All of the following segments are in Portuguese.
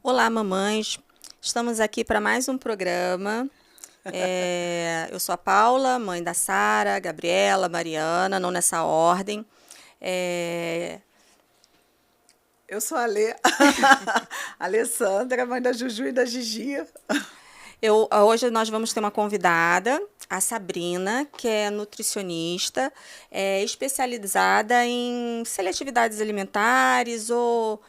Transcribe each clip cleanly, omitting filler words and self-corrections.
Olá, mamães. Estamos aqui para mais um programa. Eu sou a Paula, mãe da Sara, Gabriela, Mariana, não nessa ordem. É, Eu sou a Alê, Alessandra, mãe da Juju e da Gigi. Hoje nós vamos ter uma convidada, a Sabrina, que é nutricionista, especializada em seletividades alimentares ou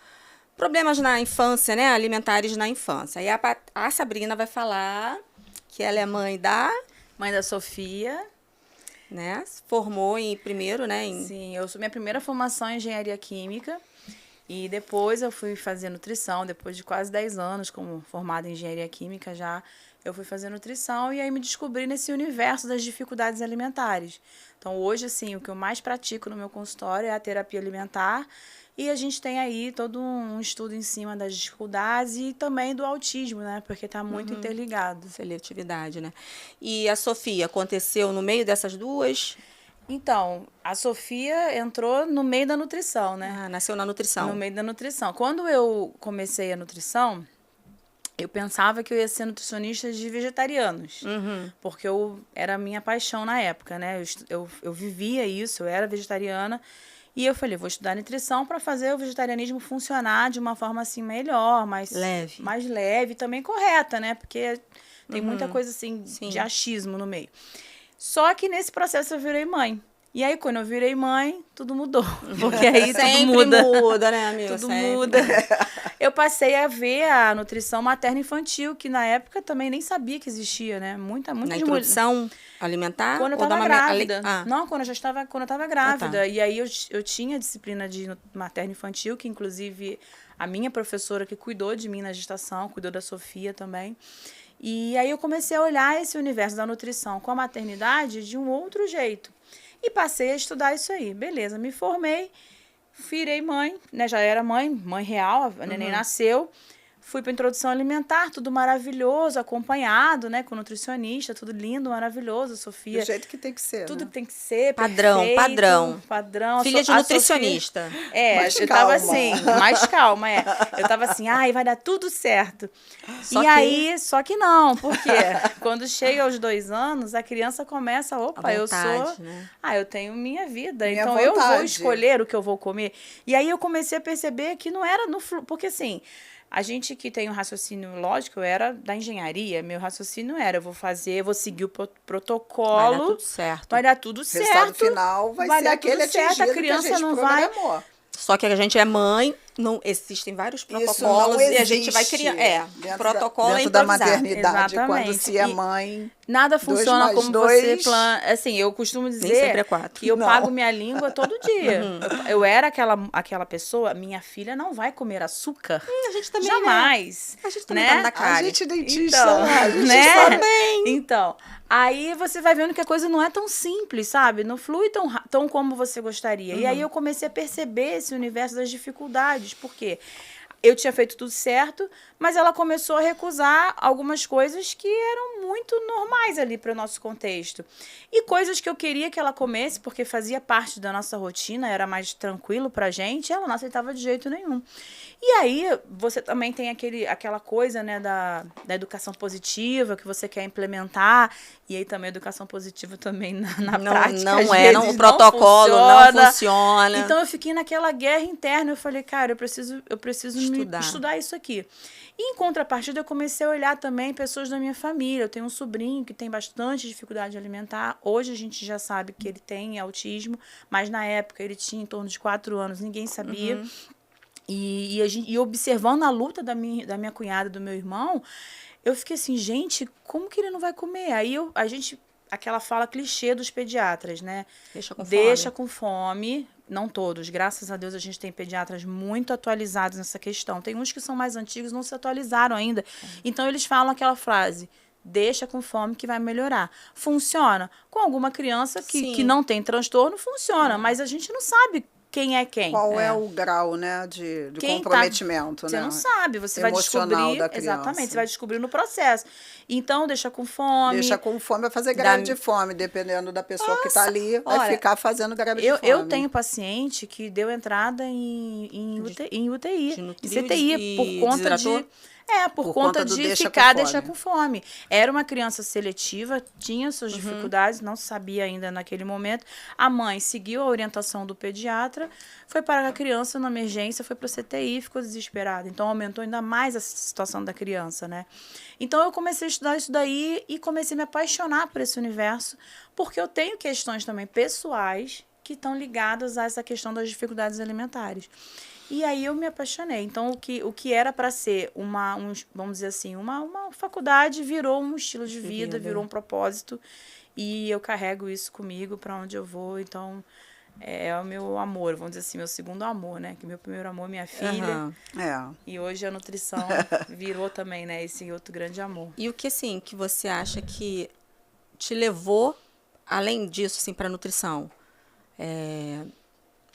problemas na infância, né? Alimentares na infância. E a Sabrina vai falar que ela é Mãe da Sofia. né? Formou em primeiro, né? Sim, minha primeira formação em engenharia química. E depois eu fui fazer nutrição, depois de quase 10 anos como formada em engenharia química já, eu fui fazer nutrição e aí me descobri nesse universo das dificuldades alimentares. Então hoje, assim, o que eu mais pratico no meu consultório é a terapia alimentar e a gente tem aí todo um estudo em cima das dificuldades e também do autismo, né? Porque está muito interligado. Seletividade, né? E a Sofia, aconteceu no meio dessas duas? Então, a Sofia entrou no meio da nutrição, né? Ah, nasceu na nutrição. No meio da nutrição. Quando eu comecei a nutrição, eu pensava que eu ia ser nutricionista de vegetarianos. Porque era a minha paixão na época, né? Eu vivia isso, eu era vegetariana. E eu falei, vou estudar nutrição para fazer o vegetarianismo funcionar de uma forma assim melhor, mais leve e também correta, né? Porque tem muita coisa assim de achismo no meio. Só que nesse processo eu virei mãe. E aí, quando eu virei mãe, tudo mudou. Porque aí Sempre tudo muda, né, amiga? Tudo Sempre muda. Eu passei a ver a nutrição materno-infantil, que na época também nem sabia que existia, né? Muita Na de introdução alimentar? quando eu ou estava grávida. Ah. Não, quando eu estava grávida. Ah, tá. E aí eu tinha disciplina de materno-infantil, que inclusive a minha professora que cuidou de mim na gestação, cuidou da Sofia também. E aí eu comecei a olhar esse universo da nutrição com a maternidade de um outro jeito. E passei a estudar isso aí. Beleza, me formei, virei mãe, né? Já era mãe real, a neném nasceu. Fui para introdução alimentar, tudo maravilhoso, acompanhado, né? Com nutricionista, tudo lindo, maravilhoso, Sofia. Do jeito que tem que ser, Tudo né? que tem que ser, Padrão, perfeito, padrão. Filha de nutricionista. Mais eu calma. tava assim, mais calma, Eu tava assim, ai, vai dar tudo certo. Só que não, porque quando chega aos 2 anos, a criança começa, opa, Né? eu tenho minha vida, Minha então vontade. eu vou escolher o que eu vou comer. E aí eu comecei a perceber que não era porque assim, a gente que tem um raciocínio lógico, eu era da engenharia, meu raciocínio era, eu vou seguir o protocolo. Vai dar tudo certo. Vai dar tudo certo. O resultado final vai ser dar aquele tudo certo, atingido a criança que a gente não programou. Só que a gente é mãe, não existem vários Isso protocolos não e a gente vai existe criar. dentro Protocolo dentro é da improvisado. maternidade, quando Exatamente. se é mãe. Nada 2 funciona mais como 2. você plana. Assim, eu costumo Nem sempre dizer é 4. que eu Não. pago minha língua todo dia. Eu era aquela pessoa, minha filha não vai comer açúcar. A gente também, Jamais. A gente também né? tá na A cara. gente dentista, Então, a gente né? sabe. Então, aí você vai vendo que a coisa não é tão simples, sabe? Não flui tão como você gostaria. E aí eu comecei a perceber esse universo das dificuldades. Por quê? Eu tinha feito tudo certo, mas ela começou a recusar algumas coisas que eram muito normais ali para o nosso contexto. E coisas que eu queria que ela comesse, porque fazia parte da nossa rotina, era mais tranquilo pra gente, ela não aceitava de jeito nenhum. E aí, você também tem aquela coisa, né, da educação positiva que você quer implementar, e aí também a educação positiva também na prática, às vezes, o protocolo não funciona. Então eu fiquei naquela guerra interna, eu falei, cara, eu preciso estudar isso aqui. E em contrapartida, eu comecei a olhar também pessoas da minha família. Eu tenho um sobrinho que tem bastante dificuldade alimentar. Hoje a gente já sabe que ele tem autismo, mas na época ele tinha em torno de 4 anos, ninguém sabia. E observando a luta da minha cunhada e do meu irmão, eu fiquei assim, gente, como que ele não vai comer? Aí aquela fala clichê dos pediatras, né? Deixa com fome. Não todos, graças a Deus a gente tem pediatras muito atualizados nessa questão. Tem uns que são mais antigos, não se atualizaram ainda. Então eles falam aquela frase, deixa com fome que vai melhorar. Funciona? Com alguma criança que não tem transtorno, funciona. Mas a gente não sabe quem é quem. Qual é o grau, né, de Quem comprometimento, Você né? não sabe, você vai Emocional descobrir. da criança. Exatamente, você vai descobrir no processo. Então, deixa com fome. Deixa com fome, vai fazer greve de fome, dependendo da pessoa que tá ali, vai olha, ficar fazendo greve de fome. Eu tenho paciente que deu entrada em UTI, em CTI, por conta de... por conta de deixar com fome. Era uma criança seletiva, tinha suas dificuldades, não sabia ainda naquele momento. A mãe seguiu a orientação do pediatra, foi para a criança na emergência, foi para o CTI, ficou desesperada. Então, aumentou ainda mais a situação da criança, né? Então, eu comecei a estudar isso daí e comecei a me apaixonar por esse universo, porque eu tenho questões também pessoais que estão ligadas a essa questão das dificuldades alimentares. E aí eu me apaixonei. Então, o que era para ser vamos dizer assim, uma faculdade virou um estilo de vida, virou um propósito. E eu carrego isso comigo para onde eu vou. Então, é o meu amor, vamos dizer assim, meu segundo amor, né? Que meu primeiro amor, minha filha. E hoje a nutrição virou também, né? Esse outro grande amor. E o que, assim, que você acha que te levou, além disso, assim, para a nutrição?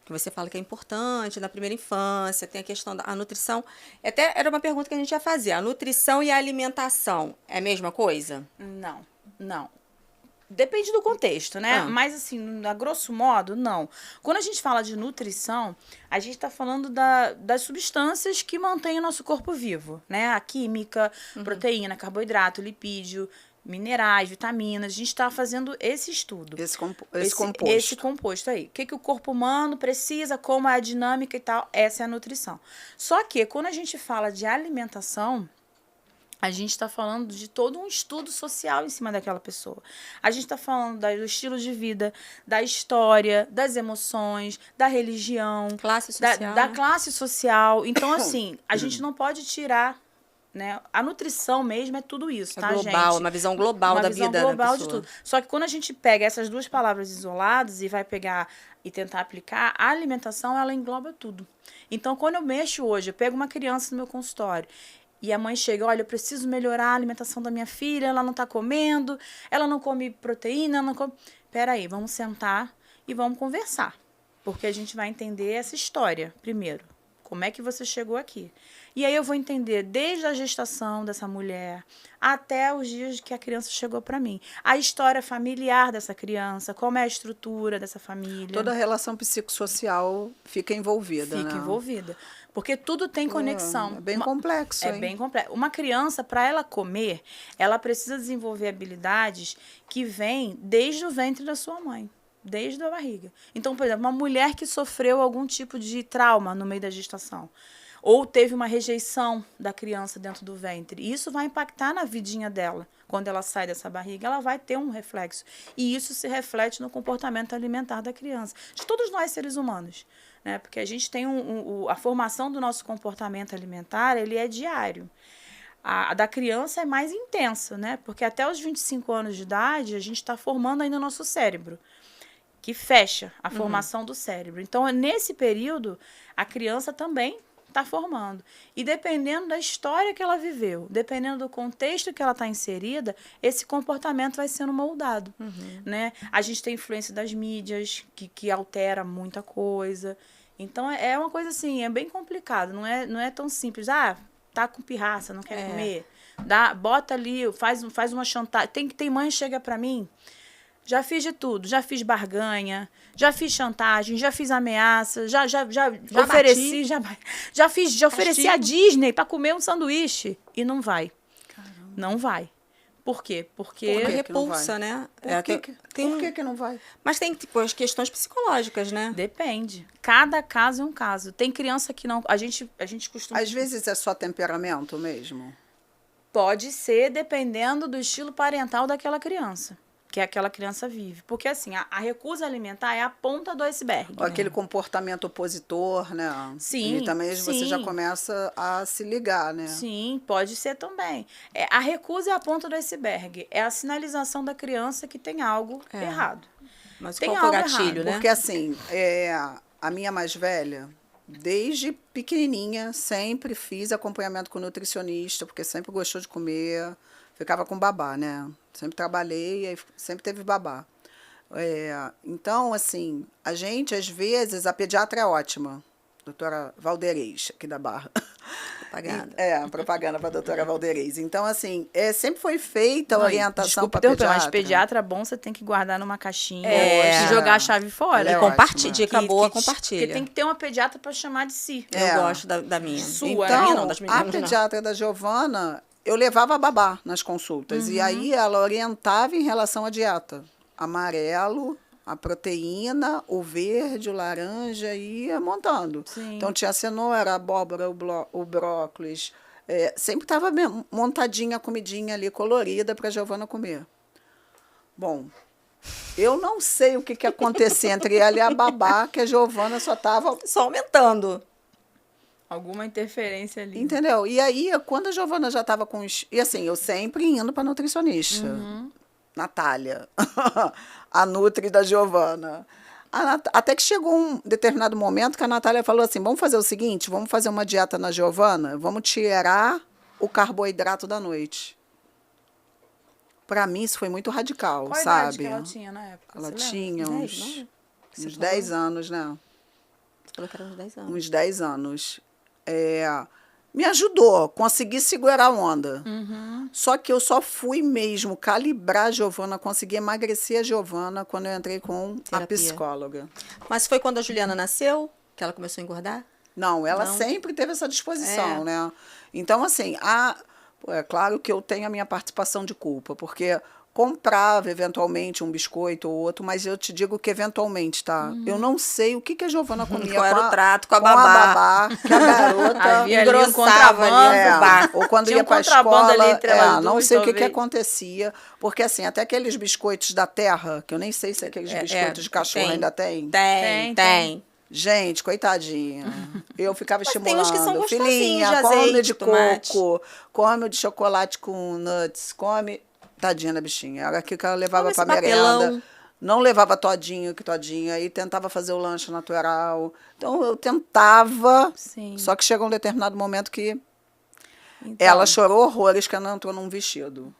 Que você fala que é importante na primeira infância, tem a questão da nutrição. Até era uma pergunta que a gente ia fazer. A nutrição e a alimentação é a mesma coisa? Não. Depende do contexto, né? Mas, assim, a grosso modo, não. Quando a gente fala de nutrição, a gente está falando das substâncias que mantêm o nosso corpo vivo, né? A química, proteína, carboidrato, lipídio, minerais, vitaminas. A gente está fazendo esse estudo. Esse composto. Esse composto aí. O que o corpo humano precisa, como é a dinâmica e tal. Essa é a nutrição. Só que, quando a gente fala de alimentação, a gente está falando de todo um estudo social em cima daquela pessoa. A gente está falando do estilo de vida, da história, das emoções, da religião. Classe social. Da classe social. Então, assim, a gente não pode tirar... Né? A nutrição mesmo é tudo isso, tá, global, gente? uma visão global da vida da pessoa. Uma visão global de tudo. Só que quando a gente pega essas duas palavras isoladas e vai pegar e tentar aplicar, a alimentação, ela engloba tudo. Então, quando eu mexo hoje, eu pego uma criança no meu consultório e a mãe chega, olha, eu preciso melhorar a alimentação da minha filha, ela não tá comendo, ela não come proteína, ela não come... Peraí, vamos sentar e vamos conversar. Porque a gente vai entender essa história primeiro. Como é que você chegou aqui? E aí eu vou entender desde a gestação dessa mulher até os dias que a criança chegou para mim. A história familiar dessa criança, como é a estrutura dessa família. Toda a relação psicossocial fica envolvida, Fica envolvida. Porque tudo tem conexão. É bem complexo, hein? É bem complexo. Uma criança, para ela comer, ela precisa desenvolver habilidades que vêm desde o ventre da sua mãe. Desde a barriga. Então, por exemplo, uma mulher que sofreu algum tipo de trauma no meio da gestação, ou teve uma rejeição da criança dentro do ventre, isso vai impactar na vidinha dela. Quando ela sai dessa barriga, ela vai ter um reflexo. E isso se reflete no comportamento alimentar da criança. De todos nós, seres humanos. Né? Porque a gente tem a formação do nosso comportamento alimentar, ele é diário. A da criança é mais intensa, né? Porque até os 25 anos de idade, a gente está formando ainda o nosso cérebro, que fecha a formação do cérebro. Então, nesse período, a criança também está formando. E dependendo da história que ela viveu, dependendo do contexto que ela está inserida, esse comportamento vai sendo moldado. Né? A gente tem influência das mídias, que altera muita coisa. Então, é uma coisa assim, é bem complicado. Não é tão simples. Tá com pirraça, não quer comer. Bota ali, faz uma chantagem. Tem mãe que chega para mim... Já fiz de tudo, já fiz barganha, já fiz chantagem, já fiz ameaça, já ofereci, já ofereci a Disney para comer um sanduíche e não vai. Caramba. Não vai. Por quê? Porque repulsa, né? Por que não vai? Mas tem tipo, as questões psicológicas, né? Depende. Cada caso é um caso. Tem criança que não... A gente costuma... Às vezes é só temperamento mesmo? Pode ser, dependendo do estilo parental daquela criança. Que aquela criança vive. Porque, assim, a recusa alimentar é a ponta do iceberg. Ou aquele comportamento opositor, né? Sim, e também você já começa a se ligar, né? Sim, pode ser também. A recusa é a ponta do iceberg. É a sinalização da criança que tem algo errado. Mas tem qual foi o algo gatilho, errado, né? Porque, assim, a minha mais velha, desde pequenininha, sempre fiz acompanhamento com nutricionista, porque sempre gostou de comer... Ficava com babá, né? Sempre trabalhei e sempre teve babá. Então, assim, a gente, às vezes, a pediatra é ótima. Doutora Valderez, aqui da Barra. Propaganda. Propaganda para a doutora Valderez. Então, assim, sempre foi feita a orientação para pediatra. pediatra. Mas pediatra bom, você tem que guardar numa caixinha É. e jogar a chave fora. Ela é E compartilha. ótima. Dica boa, compartilha. Porque tem que ter uma pediatra para chamar de si. Eu gosto da minha. Sua, da Então, minha não, das meninas, a pediatra da Giovana, eu levava a babá nas consultas. E aí ela orientava em relação à dieta. Amarelo, a proteína, o verde, o laranja, e ia montando. Sim. Então tinha a cenoura, a abóbora, o brócolis. Sempre estava montadinha a comidinha ali, colorida, para a Giovana comer. Bom, eu não sei o que acontecia entre ela e a babá, que a Giovana só estava... Só aumentando. Alguma interferência ali. Entendeu? E aí, quando a Giovana já estava com... E assim, eu sempre indo para nutricionista. Natália, a nutri da Giovana. Até que chegou um determinado momento que a Natália falou assim, vamos fazer o seguinte, vamos fazer uma dieta na Giovana, vamos tirar o carboidrato da noite. Para mim, isso foi muito radical, Qual sabe? idade que ela tinha na época? Ela você tinha lembra? uns 10 anos, né? Você falou que era uns 10 anos. Uns 10 anos. Me ajudou, consegui segurar a onda. Só que eu só fui mesmo calibrar a Giovana, consegui emagrecer a Giovana quando eu entrei com a Terapia. psicóloga. Mas foi quando a Juliana nasceu que ela começou a engordar? Não, ela Não. sempre teve essa disposição, né? Então, assim, é claro que eu tenho a minha participação de culpa, porque comprava eventualmente um biscoito ou outro, mas eu te digo que eventualmente, tá? Eu não sei o que a Giovana comia Qual era o trato com a a babá. babá, que a garota Havia ali um engrossava ali, contrabando. no bar. ou quando Tinha ia um para a contrabando escola, ali entre elas não duas, sei o que talvez. acontecia, porque assim, até aqueles biscoitos da terra, que eu nem sei se aqueles biscoitos de cachorro ainda tem. Tem. Gente, coitadinha. Eu ficava Mas tem estimulando. uns que são gostosinhos, Filhinha, de come azeite, de tomate. coco, come o de chocolate com nuts, come... Tadinha da bichinha. Era aquilo que ela levava Come para esse papelão. merenda. Não levava todinho, aí tentava fazer o lanche natural. Então, eu tentava, Sim. só que chegou um determinado momento que Então, ela chorou horrores que ela não entrou num vestido.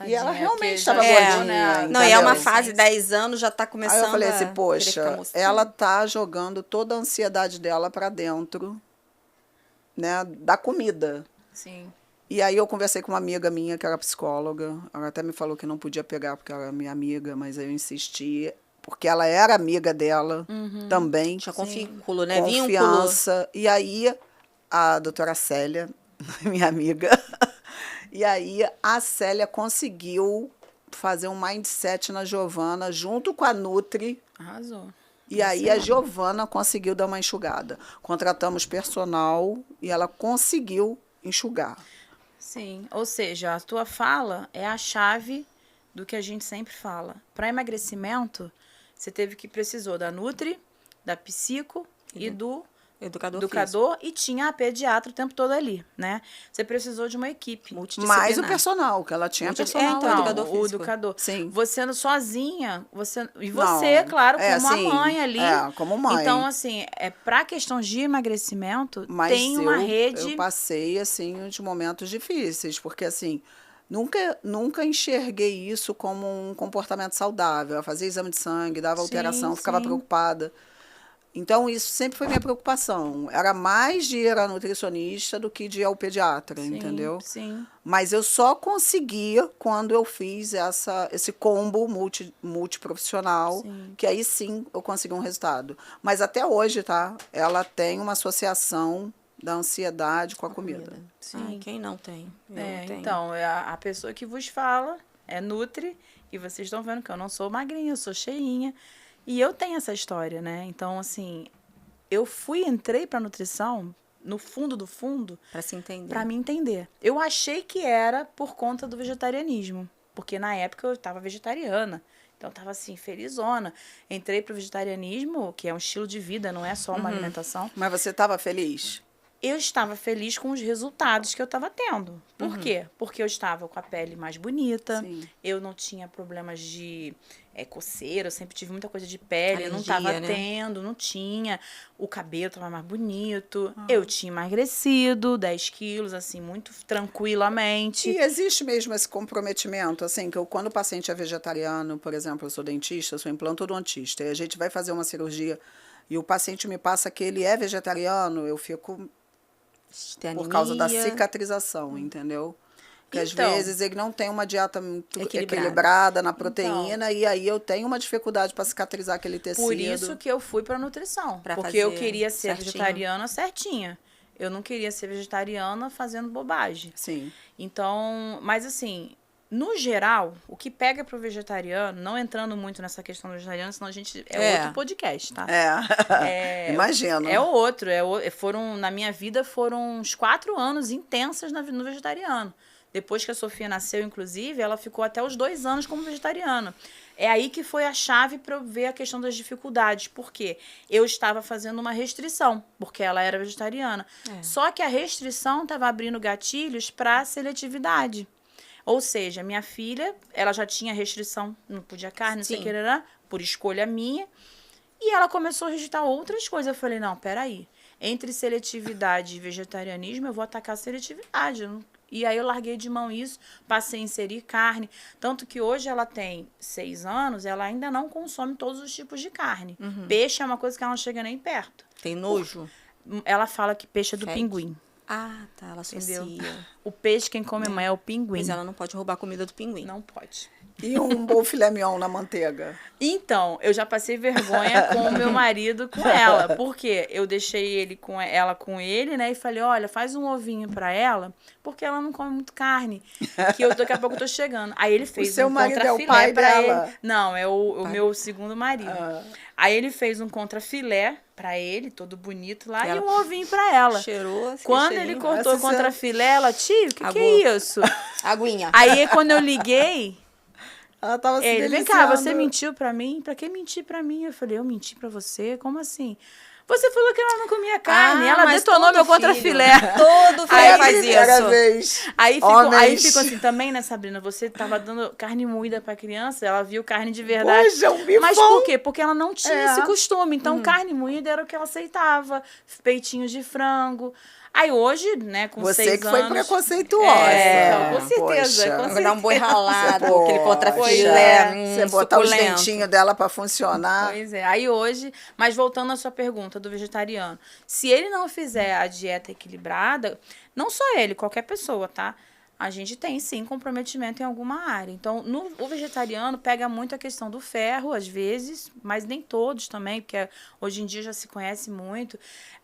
E ela tadinha, realmente porque estava já gordinha. chegou, né? Não, e é uma entendeu? fase, 10 anos, já tá começando Aí eu falei a assim, querer poxa, ficar mocinha. ela tá jogando toda a ansiedade dela para dentro, né, da comida. Sim. E aí eu conversei com uma amiga minha, que era psicóloga. Ela até me falou que não podia pegar porque ela era minha amiga, mas eu insisti, porque ela era amiga dela também. Tinha vínculo, né? Vínculo. Confiança. E aí a doutora Célia, minha amiga, e aí a Célia conseguiu fazer um mindset na Giovana junto com a Nutri. Arrasou. E aí a Giovana conseguiu dar uma enxugada. Contratamos personal e ela conseguiu enxugar. Sim, ou seja, a tua fala é a chave do que a gente sempre fala. Para emagrecimento, você precisou da Nutri, da psico e do educador e tinha a pediatra o tempo todo ali, né? Você precisou de uma equipe. Mais o personal, que ela tinha personal. então, educador o físico. educador. Sim. Você sozinha, você, Não, claro, como a sim, mãe ali. como mãe. Então, assim, para questões de emagrecimento, Mas tem uma rede. Eu passei, assim, uns momentos difíceis, porque, assim, nunca enxerguei isso como um comportamento saudável. Eu fazia exame de sangue, dava alteração, ficava preocupada. Então, isso sempre foi minha preocupação. Era mais de ir à nutricionista do que de ir ao pediatra, entendeu? Sim. Mas eu só conseguia quando eu fiz esse combo multiprofissional, que aí sim eu consegui um resultado. Mas até hoje, tá? Ela tem uma associação da ansiedade com a comida. Sim. Ai, quem não tem? Eu tenho. Então, a pessoa que vos fala é Nutri, e vocês estão vendo que eu não sou magrinha, eu sou cheinha. E eu tenho essa história, né? Então, assim, entrei pra nutrição, no fundo do fundo... Pra se entender. Pra me entender. Eu achei que era por conta do vegetarianismo. Porque na época eu tava vegetariana. Então, eu tava assim, felizona. Entrei pro vegetarianismo, que é um estilo de vida, não é só uma alimentação. Mas você estava feliz? eu estava feliz com os resultados que eu estava tendo. Por quê? Porque eu estava com a pele mais bonita, Sim. eu não tinha problemas de coceira, eu sempre tive muita coisa de pele, eu não Alergia, estava né? tendo, não tinha. O cabelo estava mais bonito, eu tinha emagrecido 10 quilos, assim, muito tranquilamente. E existe mesmo esse comprometimento, assim, que quando o paciente é vegetariano, por exemplo, eu sou dentista, eu sou implantodontista, e a gente vai fazer uma cirurgia e o paciente me passa que ele é vegetariano, eu fico Tem por causa da anemia. cicatrização, entendeu? Que às Então, vezes ele não tem uma dieta muito Equilibrada. equilibrada na proteína e aí eu tenho uma dificuldade para cicatrizar aquele tecido. por isso que eu fui para nutrição, Pra porque eu fazer queria ser certinho. vegetariana certinha. Eu não queria ser vegetariana fazendo bobagem. Sim. Então, mas assim, no geral, o que pega pro vegetariano, não entrando muito nessa questão do vegetariano, senão a gente outro podcast, tá? Imagino. Na minha vida, foram uns 4 anos intensos no vegetariano. Depois que a Sofia nasceu, inclusive, ela ficou até os 2 anos como vegetariana. É aí que foi a chave para eu ver a questão das dificuldades. Por quê? Eu estava fazendo uma restrição, porque ela era vegetariana. Só que a restrição estava abrindo gatilhos para seletividade. Ou seja, minha filha, ela já tinha restrição, não podia carne, não sei o Sim. que, por escolha minha. E ela começou a rejeitar outras coisas. Eu falei, não, peraí. Entre seletividade e vegetarianismo, eu vou atacar a seletividade. E aí eu larguei de mão isso, passei a inserir carne. Tanto que hoje ela tem 6 anos, ela ainda não consome todos os tipos de carne. Peixe é uma coisa que ela não chega nem perto. Tem nojo? Ela fala que peixe é do Fede? pinguim. Ah, tá. Ela associa. Entendeu? O peixe quem come mãe é o pinguim. Mas ela não pode roubar a comida do pinguim. Não pode. E um bom filé mignon na manteiga. Então, eu já passei vergonha com o meu marido com ela. Por quê? Eu deixei ela com ele, né? E falei, olha, faz um ovinho pra ela, porque ela não come muito carne. Que daqui a pouco eu tô chegando. Aí ele fez seu um marido é o contrafilé pai pra dela? ele. Não, é o meu segundo marido. Aí ele fez um contrafilé pra ele, todo bonito lá, e um ovinho pra ela. Cheirou. Quando ele cortou o contrafilé, ela, tio, o que é isso? Aguinha. Aí quando eu liguei, Ela tava se ele, vem deliciando. cá, você mentiu pra mim? Pra que mentir pra mim? Eu falei, eu menti pra você? Como assim? Você falou que ela não comia carne. Ela mas detonou todo meu filho. contrafilé. Todo filho Aí, faz Primeira isso. vez. Aí Homens. ficou assim também, né, Sabrina? Você tava dando carne moída pra criança, ela viu carne de verdade. Poxa, um bifão. Mas por quê? Porque ela não tinha É. esse costume. Então, carne moída era o que ela aceitava. Peitinhos de frango. Aí hoje, né, com Você 6 que foi anos... preconceituosa. Com certeza, Poxa. com Dar um boi ralado, Poxa. aquele contrafilé. Você botar os suculento. dentinhos dela pra funcionar. Pois é. Aí hoje, mas voltando à sua pergunta do vegetariano, se ele não fizer a dieta equilibrada, não só ele, qualquer pessoa, tá? A gente tem, sim, comprometimento em alguma área. Então, o vegetariano pega muito a questão do ferro, às vezes, mas nem todos também, porque hoje em dia já se conhece muito.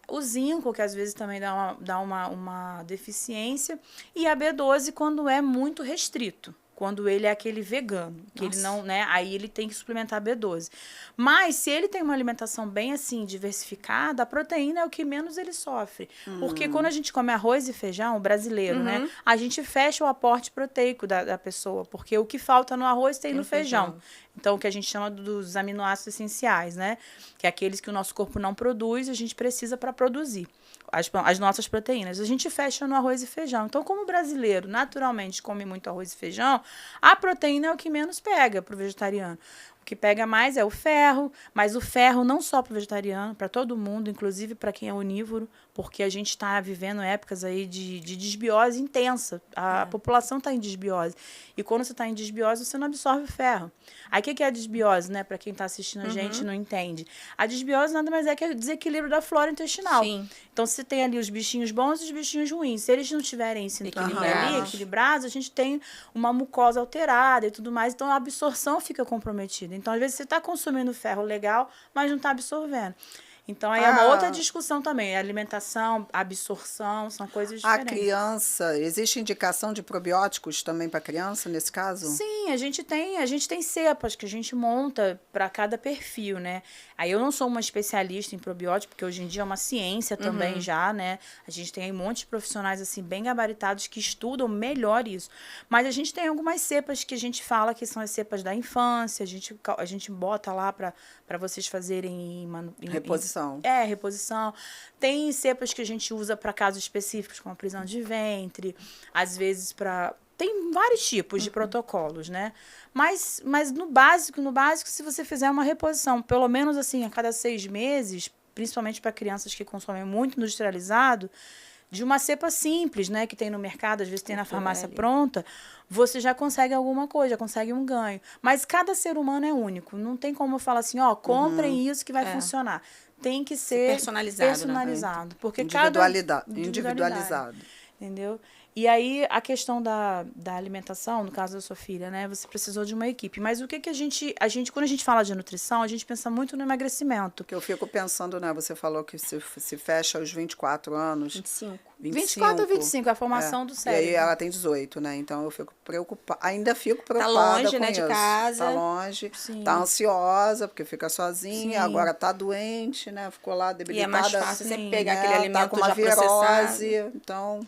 O zinco, que às vezes também dá uma deficiência. E a B12, quando é muito restrito. Quando ele é aquele vegano, que ele não, né? Aí ele tem que suplementar B12. Mas se ele tem uma alimentação bem assim diversificada, a proteína é o que menos ele sofre. Porque quando a gente come arroz e feijão, o brasileiro, né? A gente fecha o aporte proteico da pessoa, porque o que falta no arroz tem no feijão. Então, o que a gente chama dos aminoácidos essenciais, né? Que é aqueles que o nosso corpo não produz, a gente precisa para produzir as nossas proteínas. A gente fecha no arroz e feijão. Então, como o brasileiro naturalmente come muito arroz e feijão, a proteína é o que menos pega para o vegetariano. O que pega mais é o ferro, mas o ferro não só para o vegetariano, para todo mundo, inclusive para quem é onívoro, porque a gente está vivendo épocas aí de desbiose intensa. A população está em desbiose. E quando você está em desbiose, você não absorve o ferro. Aí o que é a desbiose, né? Para quem está assistindo a gente não entende. A desbiose nada mais é que o desequilíbrio da flora intestinal. Sim. Então, você tem ali os bichinhos bons e os bichinhos ruins. Se eles não tiverem esse equilíbrio equilibrados, a gente tem uma mucosa alterada e tudo mais. Então, a absorção fica comprometida. Então, às vezes, você está consumindo ferro legal, mas não está absorvendo. Então, aí é uma outra discussão também. Alimentação, absorção, são coisas A diferentes. criança, existe indicação de probióticos também para criança, nesse caso? Sim, a gente tem cepas que a gente monta para cada perfil, né? Aí eu não sou uma especialista em probiótico, porque hoje em dia é uma ciência também já, né? A gente tem aí um monte de profissionais assim bem gabaritados que estudam melhor isso. Mas a gente tem algumas cepas que a gente fala que são as cepas da infância, a gente bota lá para vocês fazerem em Reposição reposição. Reposição. Tem cepas que a gente usa para casos específicos, como prisão de ventre, às vezes para... Tem vários tipos de protocolos, né? Mas no básico, se você fizer uma reposição, pelo menos assim, a cada 6 meses, principalmente para crianças que consomem muito industrializado, de uma cepa simples, né, que tem no mercado, às vezes tem na farmácia pronta, você já consegue alguma coisa, já consegue um ganho. Mas cada ser humano é único. Não tem como eu falar assim, comprem isso que vai funcionar. Tem que ser personalizado. Né? Porque individualizado. Entendeu? E aí, a questão da alimentação, no caso da sua filha, né? Você precisou de uma equipe. Mas o que a gente, quando a gente fala de nutrição, a gente pensa muito no emagrecimento. Que eu fico pensando, né? Você falou que se fecha aos 24 anos. 24 ou 25, a formação do cérebro. E aí ela tem 18, né? Então eu fico preocupada. Ainda fico preocupada tá longe, com né, isso. de casa. Tá longe. Sim. Tá ansiosa, porque fica sozinha. Sim. Agora tá doente, né? Ficou lá debilitada. E é mais fácil você pegar né? aquele alimento tá com uma já virose. Então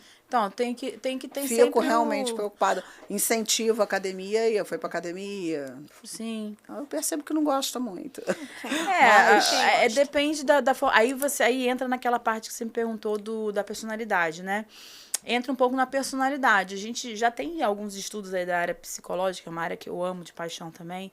tem que ter fico realmente preocupada. Incentivo a academia e eu fui pra academia. Sim. Eu percebo que não gosta muito. Depende da forma. Aí entra naquela parte que você me perguntou da personalidade, né? Entra um pouco na personalidade. A gente já tem alguns estudos aí da área psicológica, uma área que eu amo de paixão também,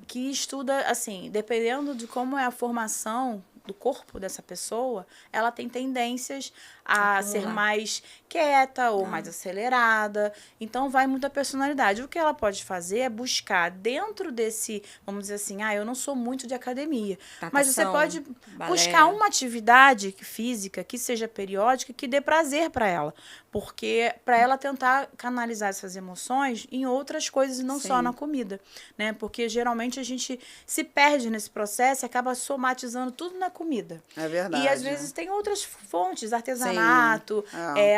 que estuda, assim, dependendo de como é a formação do corpo dessa pessoa, ela tem tendências a ser mais quieta ou mais acelerada. Então, vai muito da personalidade. O que ela pode fazer é buscar dentro desse, vamos dizer assim, eu não sou muito de academia. Natação, mas você pode balé. buscar uma atividade física que seja periódica, que dê prazer para ela. Porque para ela tentar canalizar essas emoções em outras coisas e não só na comida. Né? Porque geralmente a gente se perde nesse processo e acaba somatizando tudo na comida. É verdade. E às vezes tem outras fontes, artesanato,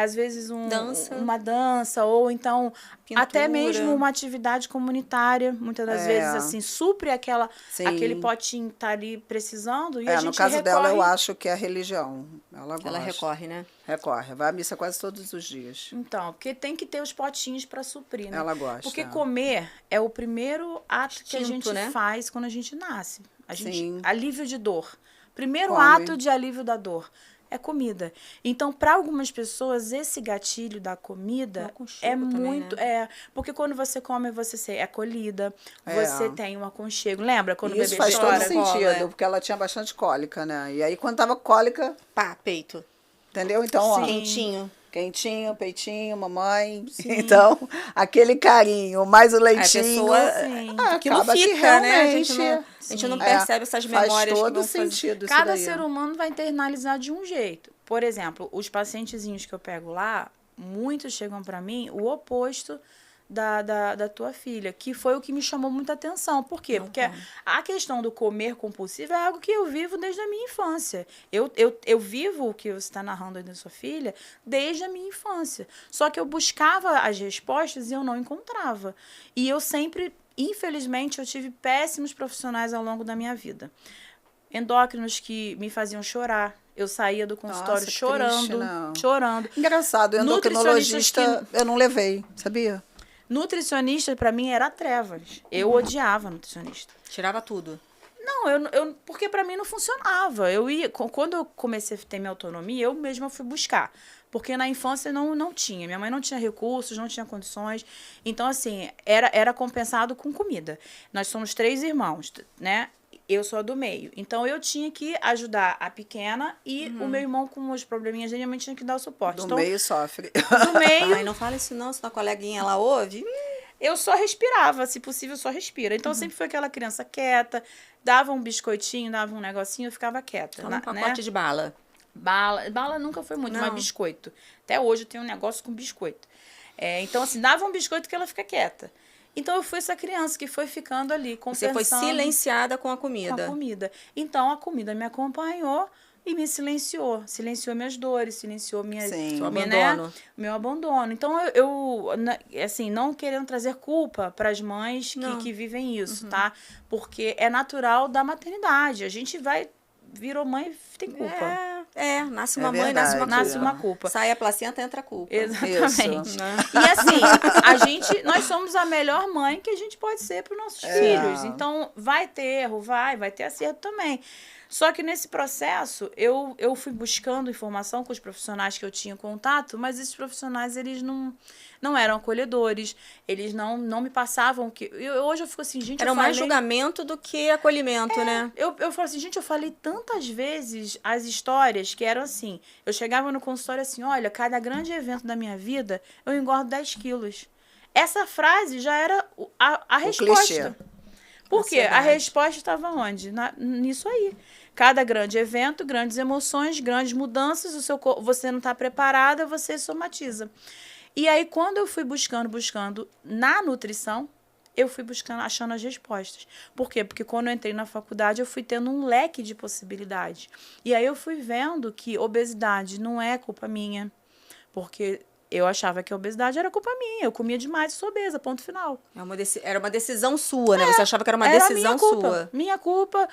às vezes uma dança, ou então pintura. Até mesmo uma atividade comunitária, muitas das vezes assim, supre aquele potinho que tá ali precisando e a gente no caso dela, eu acho que é a religião. Ela gosta. Ela recorre, né? Recorre, vai à missa quase todos os dias. Então, porque tem que ter os potinhos para suprir, né? Ela gosta. Porque comer é o primeiro ato que a gente faz quando a gente nasce. Alívio de dor. Primeiro ato de alívio da dor é comida. Então, para algumas pessoas, esse gatilho da comida é muito... Também, né? Porque quando você come, você é acolhida, você tem um aconchego. Lembra quando o bebê chora? Isso faz todo sentido, Cola, porque ela tinha bastante cólica, né? E aí, quando tava cólica... peito. Entendeu? Então, Quentinho, peitinho, mamãe. Sim. Então, aquele carinho, mais o leitinho. A pessoa, aquilo acaba fica, que realmente, né? A gente não percebe essas memórias. Faz todo sentido. Cada ser humano vai internalizar de um jeito. Por exemplo, os pacientezinhos que eu pego lá, muitos chegam para mim o oposto da tua filha, que foi o que me chamou muita atenção. Por quê? Porque a questão do comer compulsivo é algo que eu vivo desde a minha infância. Eu vivo o que você está narrando aí da sua filha desde a minha infância. Só que eu buscava as respostas e eu não encontrava. E eu sempre, infelizmente, eu tive péssimos profissionais ao longo da minha vida. Endócrinos que me faziam chorar. Eu saía do consultório chorando. Engraçado, endocrinologista eu não levei, sabia? Nutricionista, para mim, era trevas. Eu odiava nutricionista. Tirava tudo. Não, porque para mim não funcionava. Quando eu comecei a ter minha autonomia, eu mesma fui buscar. Porque na infância não tinha. Minha mãe não tinha recursos, não tinha condições. Então, assim, era compensado com comida. Nós somos 3 irmãos, né? Eu sou a do meio. Então, eu tinha que ajudar a pequena e o meu irmão, com os probleminhas dele, eu tinha que dar o suporte. Do meio sofre. Do meio... Ai, não fala isso não, senão a coleguinha ela ouve. Eu só respirava, se possível, só respira. Então, eu sempre fui aquela criança quieta, dava um biscoitinho, dava um negocinho, eu ficava quieta. Toma um pacote de bala. Bala nunca foi muito, mas biscoito. Até hoje eu tenho um negócio com biscoito. Então, assim, dava um biscoito que ela fica quieta. Então, eu fui essa criança que foi ficando ali, compensando. Você foi silenciada com a comida. Com a comida. Então, a comida me acompanhou e me silenciou. Silenciou minhas dores, silenciou meu abandono. Então, eu assim, não querendo trazer culpa para as mães que vivem isso, tá? Porque é natural da maternidade. A gente virou mãe, tem culpa. Nasce uma mãe, nasce uma culpa. Sai a placenta, entra a culpa. Exatamente. Isso, né? E assim, nós somos a melhor mãe que a gente pode ser para os nossos filhos. Então, vai ter erro, vai ter acerto também. Só que nesse processo, eu fui buscando informação com os profissionais que eu tinha contato, mas esses profissionais, eles não eram acolhedores, eles não me passavam que... Hoje eu fico assim, gente, Era eu mais falei... julgamento do que acolhimento, né? Eu falo assim, gente, eu falei tantas vezes as histórias que eram assim. Eu chegava no consultório assim, olha, cada grande evento da minha vida, eu engordo 10 quilos. Essa frase já era a resposta. Clichê. Por quê? A resposta estava onde? Nisso aí. Cada grande evento, grandes emoções, grandes mudanças, você não está preparada, você somatiza. E aí, quando eu fui buscando na nutrição, eu fui buscando, achando as respostas. Por quê? Porque quando eu entrei na faculdade, eu fui tendo um leque de possibilidades. E aí eu fui vendo que obesidade não é culpa minha, porque eu achava que a obesidade era culpa minha. Eu comia demais e sou obesa, ponto final. Era uma decisão sua, né? Você achava que era uma decisão sua. Minha culpa.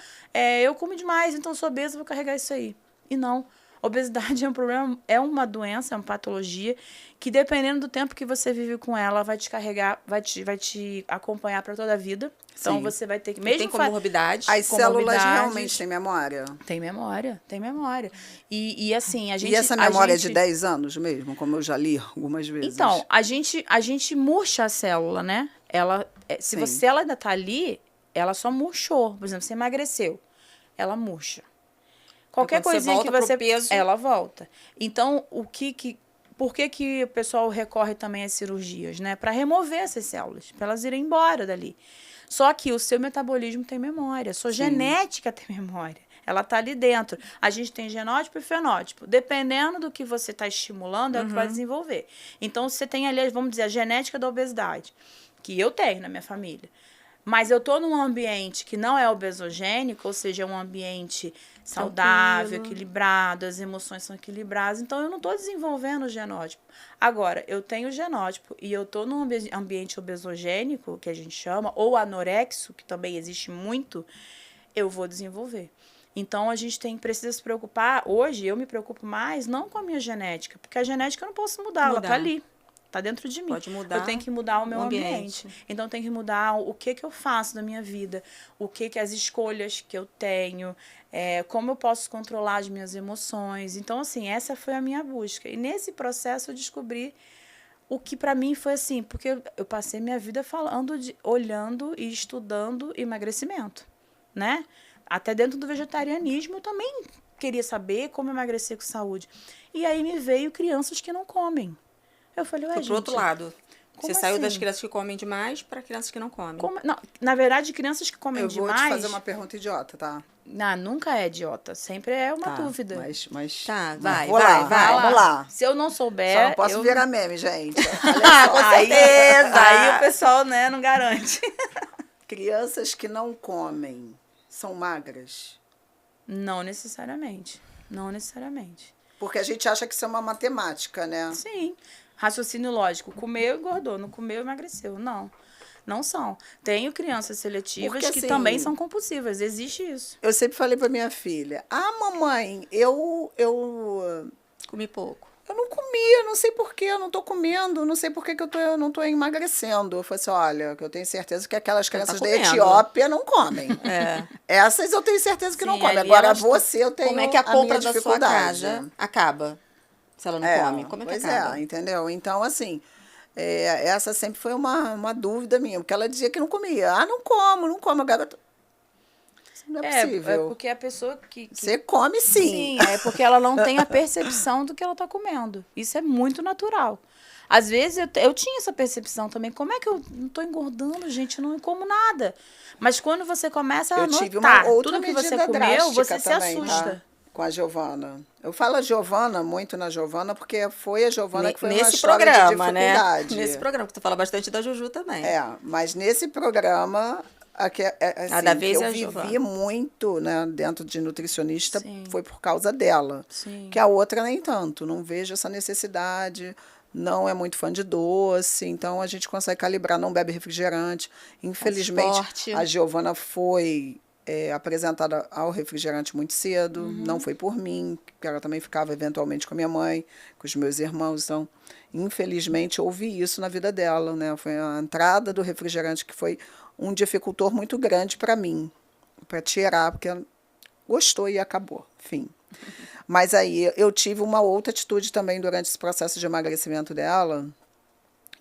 Eu como demais, então sou obesa, vou carregar isso aí. E não. Obesidade é um problema, é uma doença, é uma patologia que, dependendo do tempo que você vive com ela, vai te carregar, vai te acompanhar para toda a vida. Então, Sim. você vai ter que... Tem comorbidades. As células realmente têm memória? Tem memória. E assim, a gente... E essa memória é de 10 anos mesmo, como eu já li algumas vezes? Então, a gente murcha a célula, né? Se ela ainda tá ali, ela só murchou. Por exemplo, você emagreceu, ela murcha. Qualquer coisinha que você... peso... Ela volta. Então, por que o pessoal recorre também às cirurgias, né? Para remover essas células, para elas irem embora dali. Só que o seu metabolismo tem memória, a sua genética tem memória. Ela está ali dentro. A gente tem genótipo e fenótipo. Dependendo do que você está estimulando, é o que vai desenvolver. Então, você tem ali, vamos dizer, a genética da obesidade, que eu tenho na minha família. Mas eu estou num ambiente que não é obesogênico, ou seja, é um ambiente saudável, equilibrado, as emoções são equilibradas. Então, eu não estou desenvolvendo o genótipo. Agora, eu tenho o genótipo e eu estou num ambiente obesogênico, que a gente chama, ou anorexo, que também existe muito, eu vou desenvolver. Então, a gente precisa se preocupar. Hoje, eu me preocupo mais não com a minha genética, porque a genética eu não posso mudar. Ela está ali. Está dentro de mim. Pode mudar. Eu tenho que mudar o meu ambiente. Então, eu tenho que mudar o que eu faço da minha vida, as escolhas que eu tenho, como eu posso controlar as minhas emoções. Então, assim, essa foi a minha busca. E nesse processo eu descobri o que para mim foi assim, porque eu passei minha vida olhando e estudando emagrecimento, né? Até dentro do vegetarianismo eu também queria saber como emagrecer com saúde. E aí me veio crianças que não comem. Eu falei, ué, gente... Pro outro lado. Você saiu das assim? crianças que comem demais para crianças que não comem. Não, na verdade, crianças que comem demais... Eu vou te fazer uma pergunta idiota, tá? Não, nunca é idiota. Sempre é uma dúvida. Mas tá, vai. Vamos lá. Se eu não souber... Só não posso virar meme, gente. Com certeza. Aí o pessoal, né, não garante. Crianças que não comem são magras? Não necessariamente. Não necessariamente. Porque a gente acha que isso é uma matemática, né? Sim. Raciocínio lógico. Comeu, engordou. Não comeu, emagreceu. Não. Não são. Tenho crianças seletivas porque, que assim, também são compulsivas. Existe isso. Eu sempre falei pra minha filha, mamãe, eu Comi pouco. Eu não comia, não sei porquê, eu não tô comendo, não sei por que eu não tô emagrecendo. Eu falei assim, olha, que eu tenho certeza que aquelas crianças da Etiópia não comem. Essas eu tenho certeza que não comem. Agora você, eu tenho como é que a compra da sua casa acaba se ela não come? Como é que acaba? Entendeu? Então, assim, essa sempre foi uma dúvida minha, porque ela dizia que não comia. Não como. Agora não é possível. É porque a pessoa que... Você come sim. Sim, é porque ela não tem a percepção do que ela está comendo. Isso é muito natural. Às vezes eu tinha essa percepção também. Como é que eu não estou engordando, gente? Eu não como nada. Mas quando você começa a notar tudo que você comeu, você se assusta. Tá? Com a Giovana. Eu falo a Giovana, muito na Giovana, porque foi a Giovana que foi uma nesse história programa, de dificuldade. Nesse programa, que tu fala bastante da Juju também. Mas nesse programa... assim, da vez que eu vivi muito, né, dentro de nutricionista. Sim. Foi por causa dela. Sim. Que a outra nem tanto. Não vejo essa necessidade, não é muito fã de doce, então a gente consegue calibrar, não bebe refrigerante. Infelizmente, a Giovana foi apresentada ao refrigerante muito cedo, não foi por mim, porque ela também ficava eventualmente com a minha mãe, com os meus irmãos, então, infelizmente, houve isso na vida dela, né? Foi a entrada do refrigerante que foi um dificultor muito grande para mim, para tirar, porque gostou e acabou, fim. Mas aí eu tive uma outra atitude também durante esse processo de emagrecimento dela,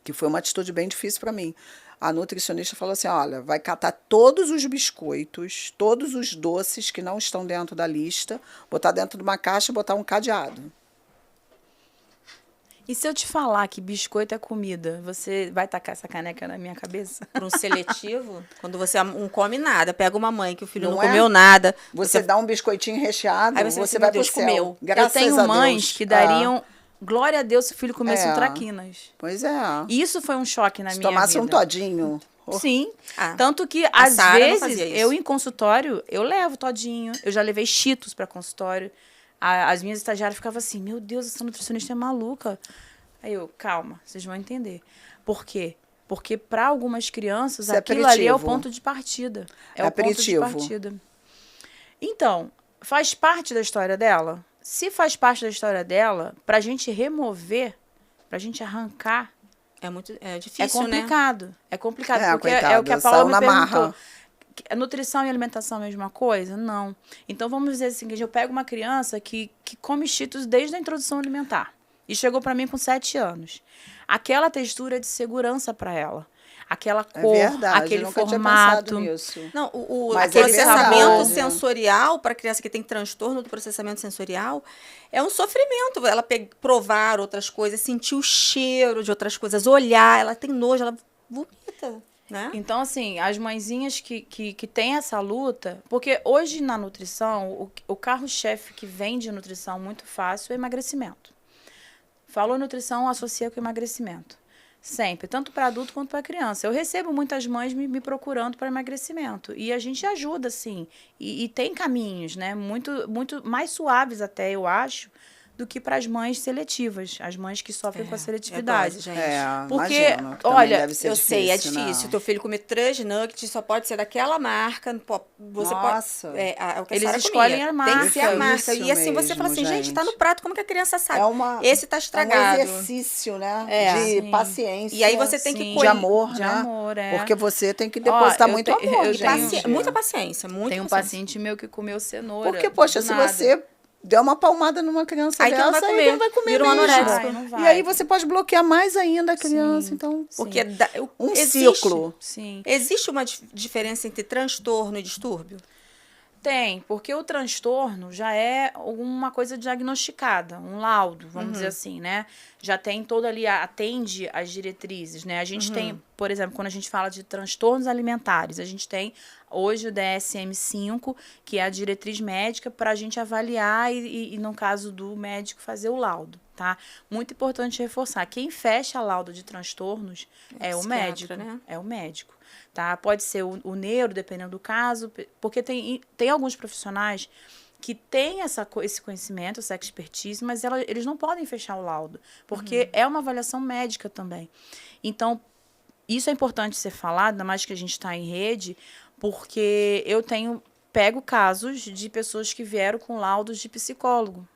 que foi uma atitude bem difícil para mim. A nutricionista falou assim, olha, vai catar todos os biscoitos, todos os doces que não estão dentro da lista, botar dentro de uma caixa e botar um cadeado. E se eu te falar que biscoito é comida, você vai tacar essa caneca na minha cabeça? Para um seletivo, quando você não come nada, pega uma mãe que o filho não é? comeu nada. Você dá um biscoitinho recheado, Aí você meu vai Deus, pro céu. comeu. Eu tenho mães Deus. que dariam glória a Deus se o filho comesse um traquinas. Pois é. E isso foi um choque na Se minha tomasse vida. um todinho. Sim. Ah, Tanto que, a às Sara não fazia vezes, isso. eu em consultório, eu levo todinho. Eu já levei Cheetos para consultório. As minhas estagiárias ficavam assim, meu Deus, essa nutricionista é maluca. Aí eu, calma, vocês vão entender. Por quê? Porque para algumas crianças, Isso é aquilo ali é o aperitivo. ponto de partida. É É o ponto de aperitivo. partida. Então, faz parte da história dela? Se faz parte da história dela, pra gente remover, pra gente arrancar, É é difícil, né? complicado. É complicado, É, porque é coitada, o que a saiu Paula me na perguntou. marra. A nutrição e alimentação é a mesma coisa? Não. Então, vamos dizer o seguinte, eu pego uma criança que come Cheetos desde a introdução alimentar. E chegou para mim com 7 anos. Aquela textura é de segurança para ela. Aquela cor, verdade, aquele eu nunca tinha formato. pensado nisso. Não, o Mas é processamento verdade. sensorial, para criança que tem transtorno do processamento sensorial, é um sofrimento. Ela provar outras coisas, sentir o cheiro de outras coisas, olhar, ela tem nojo, ela vomita, né? Então, assim, as mãezinhas que têm essa luta... Porque hoje na nutrição, o carro-chefe que vende nutrição muito fácil é emagrecimento. Falou nutrição, associa com emagrecimento. Sempre, tanto para adulto quanto para criança. Eu recebo muitas mães me procurando para emagrecimento. E a gente ajuda, sim. E tem caminhos, né? Muito mais suaves até, eu acho, do que para as mães seletivas. As mães que sofrem com a seletividade. dose, gente. Porque, imagino, que também olha, deve ser Eu sei, é difícil, né? difícil. Teu filho comer 3 nuggets, só pode ser daquela marca. Você Nossa. pode. É o que a Eles Sara escolhem comia. a marca. Tem que ser a marca. Difícil E assim, você fala mesmo, assim, gente, tá no gente. prato, como que a criança sabe? É Esse tá um estragado. exercício, né? É. De Sim. paciência. E aí você tem que Sim. de colher. amor, De né? amor, é. Porque você tem que depositar eu muito te- amor, eu E tenho- gente. muita paciência, muita Tem um paciência. paciente meu que comeu cenoura. Porque, poxa, do se nada. você der uma palmada numa criança Aí que não dessa, vai aí comer. não vai comer Vira um mesmo. anoréxico. Não vai. E aí você pode bloquear mais ainda a criança. Sim. Então, Porque um existe, ciclo. Sim. Existe uma diferença entre transtorno e distúrbio? Tem, porque o transtorno já é uma coisa diagnosticada, um laudo, vamos dizer assim, né? Já tem toda ali, atende às diretrizes, né? A gente tem, por exemplo, quando a gente fala de transtornos alimentares, a gente tem hoje o DSM-5, que é a diretriz médica para a gente avaliar e, no caso do médico, fazer o laudo, tá? Muito importante reforçar, quem fecha laudo de transtornos é o psiquiatra, médico, né? é o médico. Tá? Pode ser o neuro, dependendo do caso, porque tem alguns profissionais que têm esse conhecimento, essa expertise, mas eles não podem fechar o laudo, porque é uma avaliação médica também. Então, isso é importante ser falado, ainda mais que a gente está em rede, porque eu pego casos de pessoas que vieram com laudos de psicólogo,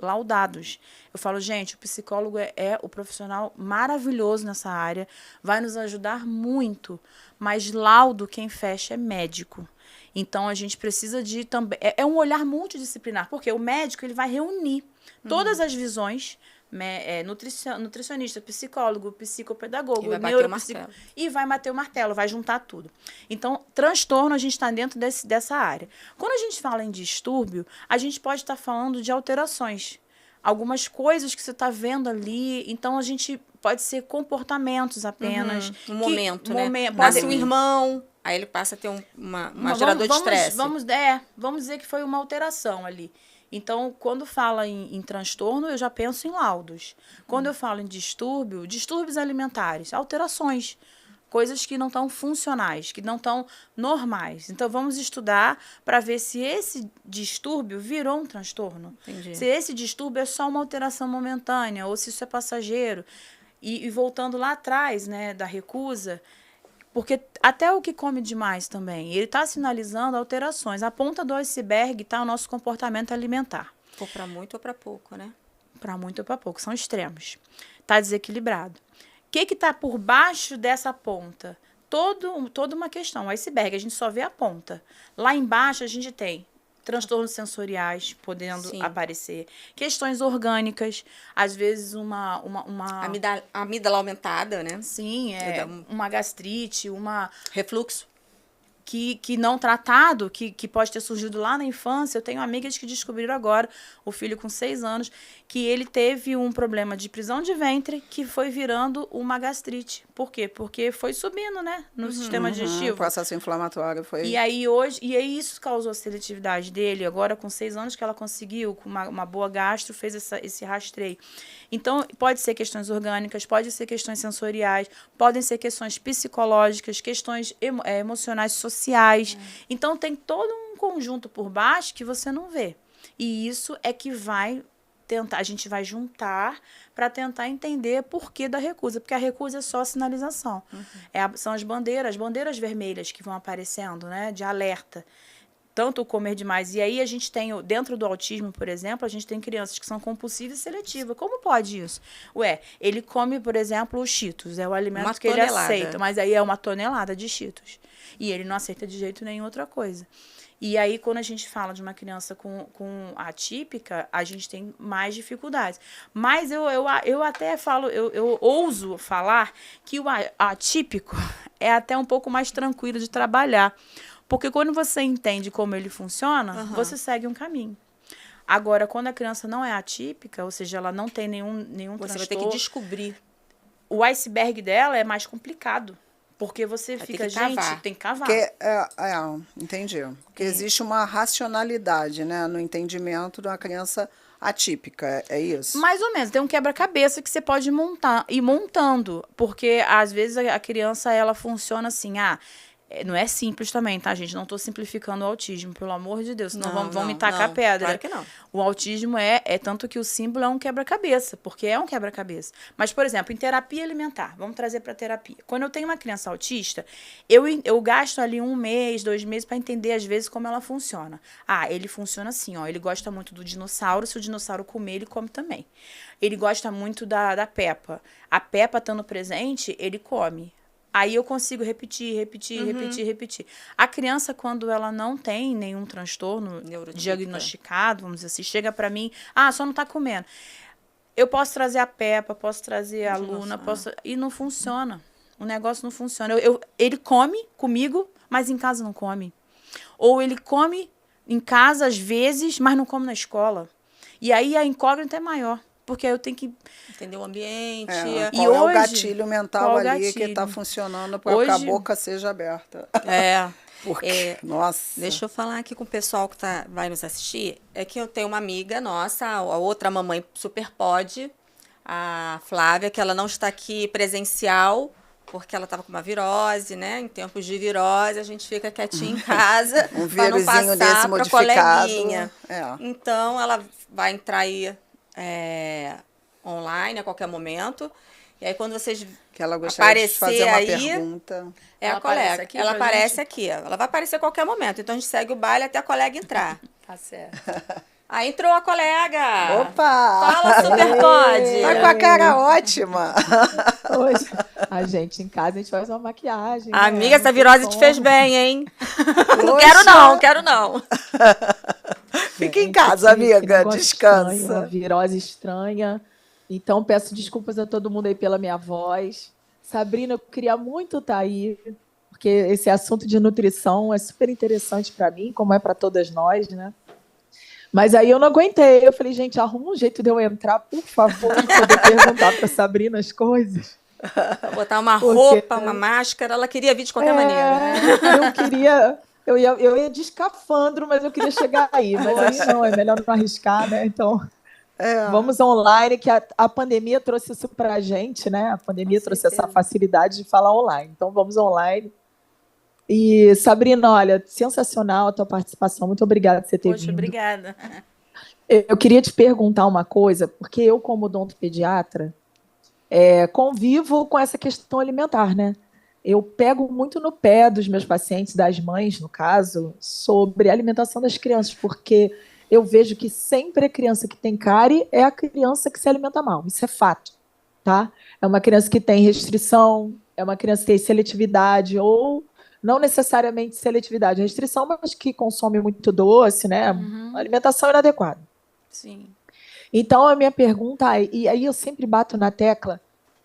laudados. Eu falo, gente, o psicólogo é o profissional maravilhoso nessa área, vai nos ajudar muito, mas laudo quem fecha é médico. Então, a gente precisa de também... É um olhar multidisciplinar, porque o médico ele vai reunir todas as visões, nutricionista, psicólogo, psicopedagogo, E vai bater o martelo. e vai bater o martelo, vai juntar tudo. Então, transtorno, a gente está dentro dessa área. Quando a gente fala em distúrbio, a gente pode estar falando de alterações. Algumas coisas que você está vendo ali, então a gente pode ser comportamentos apenas. Um momento, né? Pode Nasce um irmão, aí ele passa a ter uma gerador de estresse. Vamos dizer que foi uma alteração ali. Então, quando fala em transtorno, eu já penso em laudos. Quando eu falo em distúrbios alimentares, alterações. Coisas que não estão funcionais, que não estão normais. Então, vamos estudar para ver se esse distúrbio virou um transtorno. Entendi. Se esse distúrbio é só uma alteração momentânea, ou se isso é passageiro. E voltando lá atrás, né, da recusa, porque até o que come demais também, ele está sinalizando alterações. A ponta do iceberg está o nosso comportamento alimentar. Ou para muito ou para pouco, né? Para muito ou para pouco, são extremos. Está desequilibrado. O que está por baixo dessa ponta? Toda uma questão. O iceberg, a gente só vê a ponta. Lá embaixo, a gente tem transtornos sensoriais podendo Sim. aparecer, questões orgânicas, às vezes uma Amígdala aumentada, né? sim, uma gastrite, Refluxo. que não tratado, que pode ter surgido lá na infância. Eu tenho amigas que descobriram agora, o filho com 6 anos, que ele teve um problema de prisão de ventre que foi virando uma gastrite. Por quê? Porque foi subindo, né, no sistema digestivo. O processo inflamatório foi... E aí isso causou a seletividade dele. Agora, com 6 anos que ela conseguiu, com uma boa gastro, fez esse rastreio. Então, pode ser questões orgânicas, pode ser questões sensoriais, podem ser questões psicológicas, questões emocionais, sociais. Então, tem todo um conjunto por baixo que você não vê. E isso é que a gente vai juntar para tentar entender por que da recusa. Porque a recusa é só sinalização. São as bandeiras vermelhas que vão aparecendo, né, de alerta. Tanto o comer demais. E aí a gente tem, dentro do autismo, por exemplo, a gente tem crianças que são compulsivas e seletivas. Como pode isso? Ele come, por exemplo, os Cheetos. É o alimento que ele aceita. Mas aí é uma tonelada de Cheetos. E ele não aceita de jeito nenhum outra coisa. E aí, quando a gente fala de uma criança com atípica, a gente tem mais dificuldades. Mas eu até falo, eu ouso falar que o atípico é até um pouco mais tranquilo de trabalhar. Porque quando você entende como ele funciona, você segue um caminho. Agora, quando a criança não é atípica, ou seja, ela não tem nenhum Você transtorno, vai ter que descobrir. O iceberg dela é mais complicado. Porque você fica, tem que cavar. Entendi. Porque existe uma racionalidade, né, no entendimento de uma criança atípica, é isso? Mais ou menos. Tem um quebra-cabeça que você pode ir montando. Porque, às vezes, a criança, ela funciona assim, não é simples também, tá, gente? Não estou simplificando o autismo, pelo amor de Deus. Senão vão me tacar pedra. Claro que não. O autismo é tanto que o símbolo é um quebra-cabeça, porque é um quebra-cabeça. Mas, por exemplo, em terapia alimentar, vamos trazer para terapia. Quando eu tenho uma criança autista, eu gasto ali 1 mês, 2 meses para entender, às vezes, como ela funciona. Ele funciona assim, ele gosta muito do dinossauro, se o dinossauro comer, ele come também. Ele gosta muito da Peppa. A Peppa estando presente, ele come. Aí eu consigo repetir. A criança, quando ela não tem nenhum transtorno diagnosticado, vamos dizer assim, chega para mim, só não tá comendo. Eu posso trazer a Peppa, posso trazer a Luna, e não funciona. O negócio não funciona. Ele come comigo, mas em casa não come. Ou ele come em casa, às vezes, mas não come na escola. E aí a incógnita é maior. Porque eu tenho que entender o ambiente. Qual é o gatilho mental ali que está funcionando para que a boca seja aberta. Porque, nossa... Deixa eu falar aqui com o pessoal que vai nos assistir. É que eu tenho uma amiga nossa, a outra mamãe super pode, a Flávia, que ela não está aqui presencial, porque ela estava com uma virose, né? Em tempos de virose, a gente fica quietinha em casa para não passar para a coleguinha. Então, ela vai entrar aí online a qualquer momento. E aí, quando vocês que ela gostaria de fazer uma aí, pergunta. É a colega. Ela aparece aqui. Ela vai aparecer a qualquer momento. Então, a gente segue o baile até a colega entrar. Tá certo. Aí entrou a colega. Opa! Fala, super pode. Tá com a cara ótima. Hoje, a gente em casa, a gente faz uma maquiagem. Amiga, essa virose te fez bem, hein? Não quero não. Fica em casa, amiga. Descansa. Estranho, uma virose estranha. Então, peço desculpas a todo mundo aí pela minha voz. Sabrina, eu queria muito estar aí, porque esse assunto de nutrição é super interessante para mim, como é para todas nós, né? Mas aí eu não aguentei. Eu falei, gente, arruma um jeito de eu entrar, por favor, para poder perguntar para Sabrina as coisas. Botar uma roupa, uma máscara, ela queria vir de qualquer maneira. Eu ia de escafandro, mas eu queria chegar aí. Mas aí não, é melhor não arriscar, né? Então, vamos online, que a pandemia trouxe isso pra gente, né? A pandemia trouxe essa facilidade de falar online. Então, vamos online. E, Sabrina, olha, sensacional a tua participação. Muito obrigada por você ter vindo. Obrigada. Eu queria te perguntar uma coisa, porque eu, como odontopediatra, convivo com essa questão alimentar, né? Eu pego muito no pé dos meus pacientes, das mães, no caso, sobre a alimentação das crianças, porque eu vejo que sempre a criança que tem cárie é a criança que se alimenta mal. Isso é fato, tá? É uma criança que tem restrição, é uma criança que tem seletividade, ou não necessariamente seletividade, restrição, mas que consome muito doce, né? Alimentação inadequada. Sim. Então, a minha pergunta é, e aí eu sempre bato na tecla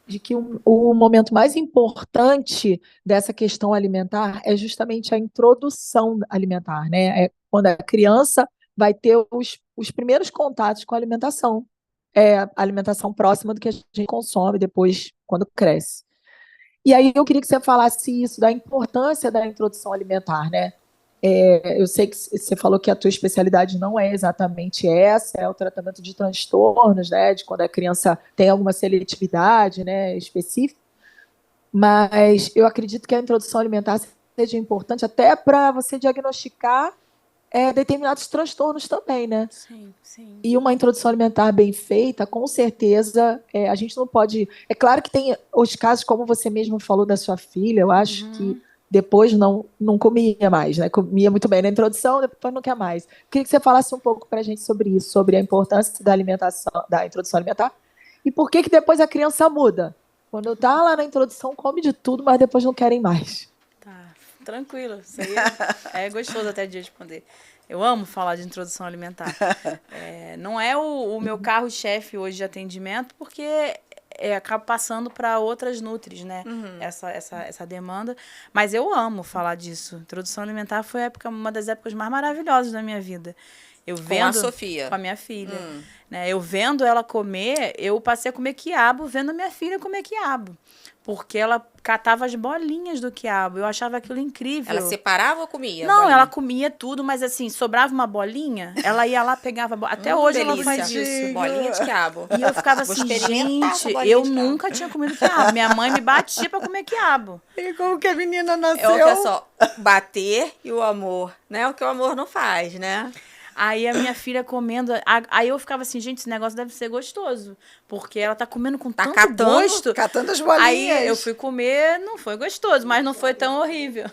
de que o momento mais importante dessa questão alimentar é justamente a introdução alimentar, né? É quando a criança vai ter os primeiros contatos com a alimentação. É a alimentação próxima do que a gente consome depois, quando cresce. E aí eu queria que você falasse isso, da importância da introdução alimentar, né? Eu sei que você falou que a tua especialidade não é exatamente essa, é o tratamento de transtornos, né? De quando a criança tem alguma seletividade, né, específica. Mas eu acredito que a introdução alimentar seja importante até para você diagnosticar determinados transtornos também, né? Sim, sim. E uma introdução alimentar bem feita, com certeza, a gente não pode... É claro que tem os casos, como você mesmo falou da sua filha, eu acho que depois não comia mais, né? Comia muito bem na introdução, depois não quer mais. Queria que você falasse um pouco para a gente sobre isso, sobre a importância da alimentação, da introdução alimentar, e por que depois a criança muda. Quando está lá na introdução, come de tudo, mas depois não querem mais. Tá, tranquilo. Isso aí é gostoso até de responder. Eu amo falar de introdução alimentar. Não é o meu carro-chefe hoje de atendimento, porque acabo passando para outras nutris, né? Essa demanda. Mas eu amo falar disso. Introdução alimentar foi uma das épocas mais maravilhosas da minha vida. Com a Sofia? Com a minha filha. Né? Eu vendo ela comer, eu passei a comer quiabo vendo a minha filha comer quiabo. Porque ela catava as bolinhas do quiabo. Eu achava aquilo incrível. Ela separava ou comia? Não, ela comia tudo, mas assim, sobrava uma bolinha, ela ia lá, pegava... Até hoje delícia. Ela faz isso. Bolinha de quiabo. E eu ficava assim, gente, eu nunca tinha comido quiabo. Minha mãe me batia pra comer quiabo. E como que a menina nasceu? Olha só, bater e o amor, né? O que o amor não faz, né? Aí a minha filha comendo... Aí eu ficava assim, gente, esse negócio deve ser gostoso. Porque ela tá comendo com tanto gosto. Catando as bolinhas. Aí eu fui comer, não foi gostoso, mas não foi tão horrível.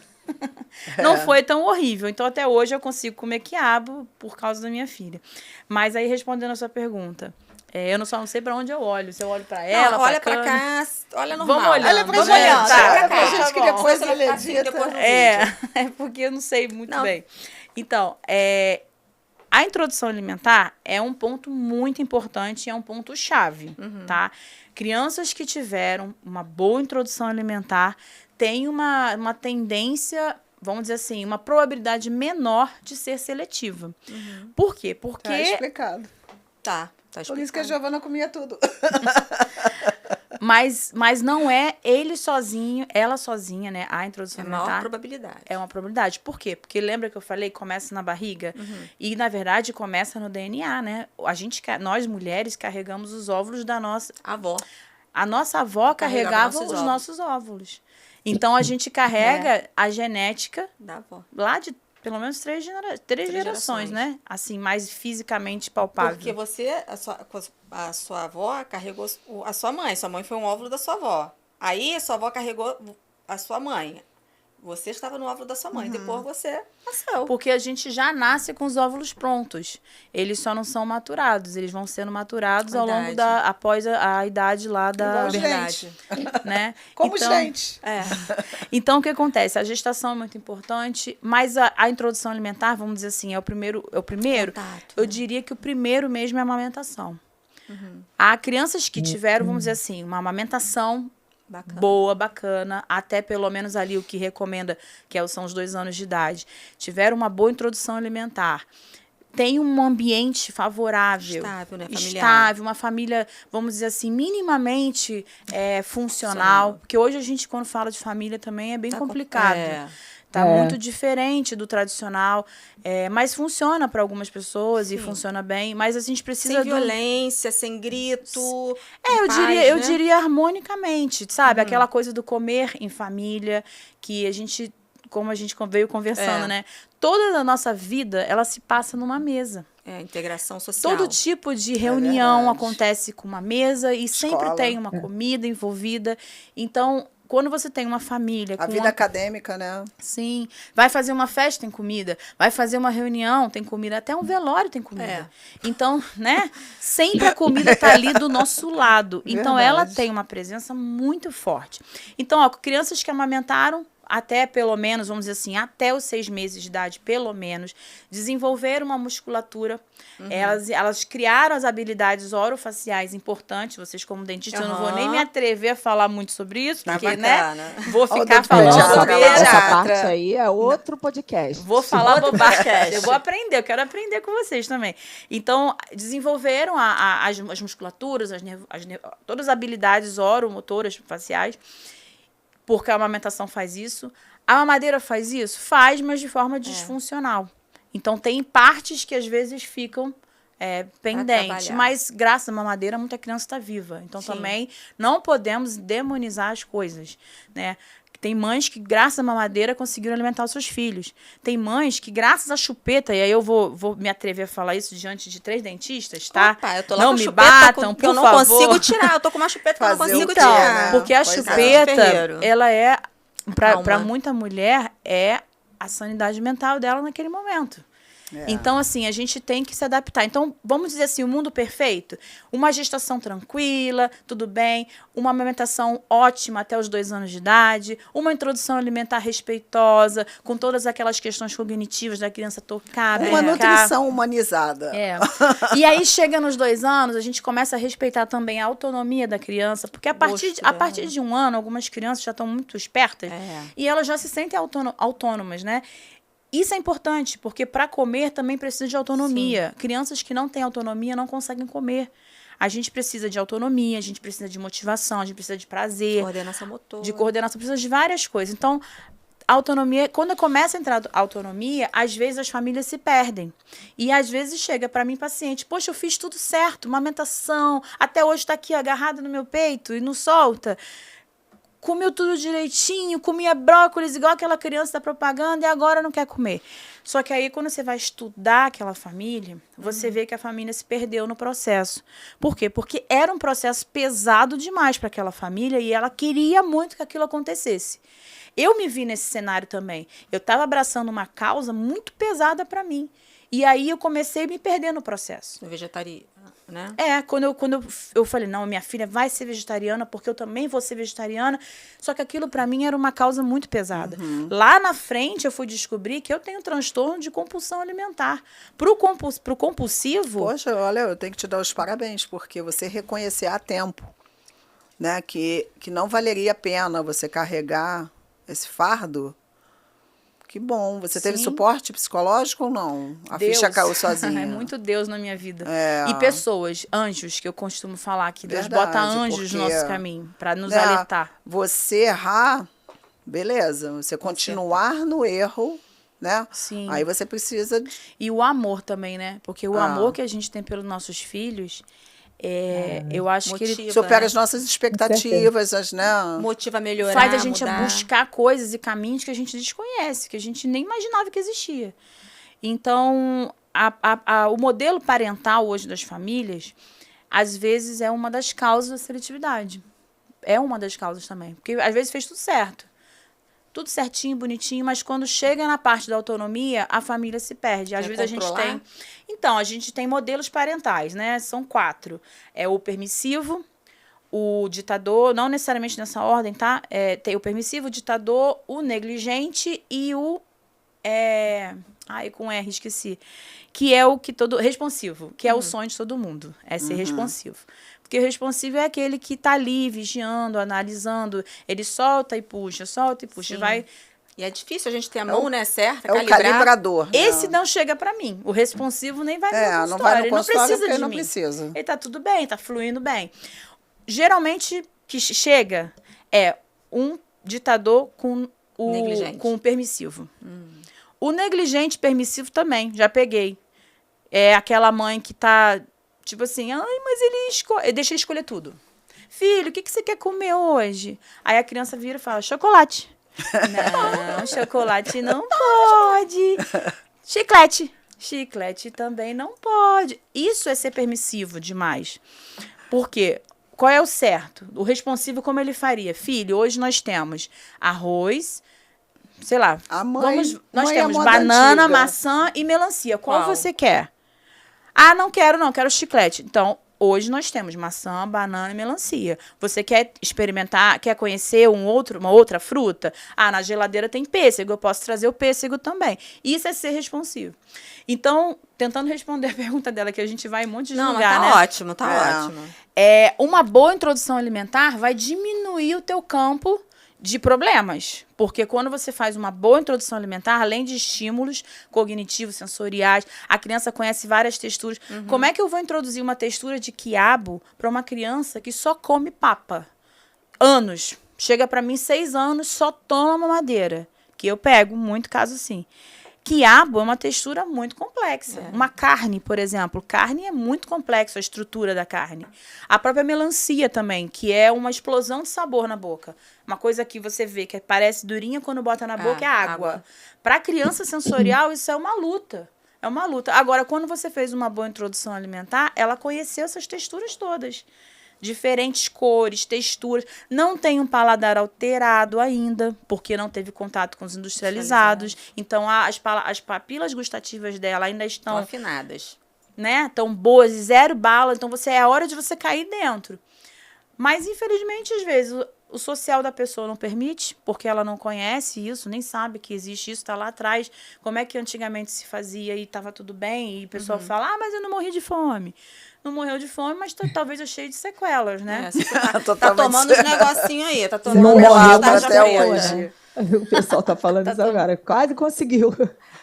Não foi tão horrível. Então, até hoje, eu consigo comer quiabo por causa da minha filha. Mas aí, respondendo a sua pergunta... eu só não sei pra onde eu olho. Se eu olho pra ela, olha pra cá, olha normal. Vamos olhando. Olha pra gente. Olha pra gente que depois ela edita. É porque eu não sei muito bem. Então, a introdução alimentar é um ponto muito importante e é um ponto chave, tá? Crianças que tiveram uma boa introdução alimentar têm uma tendência, vamos dizer assim, uma probabilidade menor de ser seletiva. Por quê? Porque... Tá explicado. Tá explicado. Por isso que a Giovana comia tudo. Mas não é ele sozinho, ela sozinha, né? A introdução alimentar. É maior probabilidade. É uma probabilidade. Por quê? Porque lembra que eu falei que começa na barriga? E, na verdade, começa no DNA, né? Nós, mulheres, carregamos os óvulos da nossa... Avó. A nossa avó carregava os nossos óvulos. Então, a gente carrega a genética da avó. Lá de pelo menos três gerações, né? Assim, mais fisicamente palpável. Porque a sua avó carregou a sua mãe. Sua mãe foi um óvulo da sua avó. Aí, a sua avó carregou a sua mãe. Você estava no óvulo da sua mãe. Depois você nasceu. Porque a gente já nasce com os óvulos prontos. Eles só não são maturados. Eles vão sendo maturados ao longo após a idade lá da... Verdade. Né? Como gente. Então, o que acontece? A gestação é muito importante, mas a introdução alimentar, vamos dizer assim, é o primeiro. Contato, eu diria que o primeiro mesmo é a amamentação. Há crianças que tiveram, vamos dizer assim, uma amamentação boa, bacana, até pelo menos ali o que recomenda, que são os 2 anos de idade, tiveram uma boa introdução alimentar. Tem um ambiente favorável. Estável, né? Estável, uma família, vamos dizer assim, minimamente funcional. Porque hoje a gente, quando fala de família, também é bem complicado. Tá muito diferente do tradicional, mas funciona para algumas pessoas e funciona bem, mas a gente precisa... Sem violência, sem grito. Eu diria harmonicamente, sabe? Aquela coisa do comer em família, que a gente, como a gente veio conversando, né? Toda a nossa vida, ela se passa numa mesa. Integração social. Todo tipo de reunião acontece com uma mesa e sempre tem uma comida envolvida. Então... Quando você tem uma família... A vida acadêmica, né? Sim. Vai fazer uma festa, tem comida. Vai fazer uma reunião, tem comida. Até um velório tem comida. Então, né? Sempre a comida está ali do nosso lado. Então, ela tem uma presença muito forte. Então, crianças que amamentaram, até pelo menos, vamos dizer assim, até os 6 meses de idade, pelo menos, desenvolver uma musculatura. Elas criaram as habilidades orofaciais importantes. Vocês, como dentista, eu não vou nem me atrever a falar muito sobre isso, porque, né? Vou ficar falando bobeira. Essa parte aí é outro podcast. Vou falar bobagem. Eu vou aprender, eu quero aprender com vocês também. Então, desenvolveram as musculaturas, todas as habilidades oromotoras faciais, porque a amamentação faz isso. A mamadeira faz isso? Faz, mas de forma disfuncional. Então, tem partes que às vezes ficam pendentes. Mas, graças à mamadeira, muita criança está viva. Então, também não podemos demonizar as coisas, né? Tem mães que, graças à mamadeira, conseguiram alimentar os seus filhos. Tem mães que, graças à chupeta, e aí eu vou me atrever a falar isso diante de 3 dentistas, tá? Opa, eu tô lá não com me chupeta, batam, por eu não favor. consigo tirar. Eu tô com uma chupeta que eu não consigo Então, tirar. Porque a chupeta, ela é, para Calma. muita mulher, é a sanidade mental dela naquele momento. Então, assim, a gente tem que se adaptar. Então, vamos dizer assim, o mundo perfeito, uma gestação tranquila, tudo bem, uma amamentação ótima até os 2 anos de idade, uma introdução alimentar respeitosa, com todas aquelas questões cognitivas da criança tocar, Uma brincar. nutrição humanizada. E aí, chega nos 2 anos, a gente começa a respeitar também a autonomia da criança, porque a partir de 1 ano, algumas crianças já estão muito espertas e elas já se sentem autônomas, né? Isso é importante, porque para comer também precisa de autonomia. Sim. Crianças que não têm autonomia não conseguem comer. A gente precisa de autonomia, a gente precisa de motivação, a gente precisa de prazer. Coordenação motora. De coordenação, precisa de várias coisas. Então, a autonomia, quando começa a entrar a autonomia, às vezes as famílias se perdem. E às vezes chega para mim paciente, poxa, eu fiz tudo certo, uma amamentação, até hoje está aqui agarrado no meu peito e não solta. Comeu tudo direitinho, comia brócolis igual aquela criança da propaganda e agora não quer comer. Só que aí, quando você vai estudar aquela família, você vê que a família se perdeu no processo. Por quê? Porque era um processo pesado demais para aquela família e ela queria muito que aquilo acontecesse. Eu me vi nesse cenário também. Eu estava abraçando uma causa muito pesada para mim. E aí eu comecei a me perder no processo. Vegetariana, né? Quando eu falei, não, minha filha vai ser vegetariana porque eu também vou ser vegetariana. Só que aquilo para mim era uma causa muito pesada. Lá na frente eu fui descobrir que eu tenho transtorno de compulsão alimentar. Pro compulsivo... Poxa, olha, eu tenho que te dar os parabéns, porque você reconhecer a tempo, né, que não valeria a pena você carregar esse fardo. Que bom. Você teve suporte psicológico ou não? A ficha caiu sozinha. É muito Deus na minha vida. E pessoas, anjos, que eu costumo falar que Deus bota anjos no nosso caminho para nos alertar. Você errar, beleza. Você continuar no erro, né? Sim. Aí você precisa... E o amor também, né? Porque o amor que a gente tem pelos nossos filhos... eu acho que ele supera as nossas expectativas, né? Motiva a melhorar, faz a gente mudar. buscar coisas e caminhos que a gente desconhece, que a gente nem imaginava que existia. Então, o modelo parental hoje das famílias, às vezes, é uma das causas da seletividade. É uma das causas também. Porque, às vezes, fez tudo certo. Tudo certinho, bonitinho, mas quando chega na parte da autonomia, a família se perde. Às vezes a gente tem... Então, a gente tem modelos parentais, né? São 4. É o permissivo, o ditador, não necessariamente nessa ordem, tá? Tem o permissivo, o ditador, o negligente e o... com R, esqueci. Que é o que todo... Responsivo, que é o sonho de todo mundo. É ser responsivo. Porque o responsivo é aquele que está ali, vigiando, analisando. Ele solta e puxa, vai... E é difícil a gente ter a mão, né, certa, o calibrador. Esse não chega para mim. O responsivo nem vai no consultório. Não vai no ele não precisa de ele não mim. precisa. Ele tá tudo bem, tá fluindo bem. Geralmente, que chega é um ditador com o permissivo. O negligente permissivo também, já peguei. É aquela mãe que tá... Tipo assim, mas ele deixa ele escolher tudo. Filho, o que você quer comer hoje? Aí a criança vira e fala, chocolate. Não, chocolate não pode. Chiclete também não pode. Isso é ser permissivo demais. Por quê? Qual é o certo? O responsivo, como ele faria? Filho, hoje nós temos arroz, sei lá. Nós temos banana, maçã e melancia. Qual você quer? Não quero chiclete. Então, Hoje nós temos maçã, banana e melancia. Você quer experimentar, quer conhecer uma outra fruta? Na geladeira tem pêssego, eu posso trazer o pêssego também. Isso é ser responsivo. Então, tentando responder a pergunta dela, que a gente vai em um monte de lugar, né? Ótimo, ótimo. Uma boa introdução alimentar vai diminuir o teu campo de problemas. Porque quando você faz uma boa introdução alimentar, além de estímulos cognitivos, sensoriais, a criança conhece várias texturas. Como é que eu vou introduzir uma textura de quiabo para uma criança que só come papa? Anos. Chega para mim 6 anos, só toma mamadeira. Que eu pego muito caso assim. Quiabo é uma textura muito complexa. Uma carne, por exemplo. Carne é muito complexa, a estrutura da carne. A própria melancia também, que é uma explosão de sabor na boca. Uma coisa que você vê que parece durinha quando bota na boca é água. Para a criança sensorial, isso é uma luta. É uma luta. Agora, quando você fez uma boa introdução alimentar, ela conheceu essas texturas todas. Diferentes cores, texturas. Não tem um paladar alterado ainda, porque não teve contato com os industrializados. Então, as papilas gustativas dela ainda estão afinadas. Né? Estão boas, 0 bala. Então, é hora de você cair dentro. Mas, infelizmente, às vezes, o social da pessoa não permite, porque ela não conhece isso, nem sabe que existe isso, está lá atrás. Como é que antigamente se fazia e estava tudo bem? E o pessoal fala, mas eu não morri de fome. Não morreu de fome, mas talvez eu cheio de sequelas, né? Tá tomando uns negocinhos aí, tá tomando não morreu até hoje. O pessoal tá falando isso agora, quase conseguiu.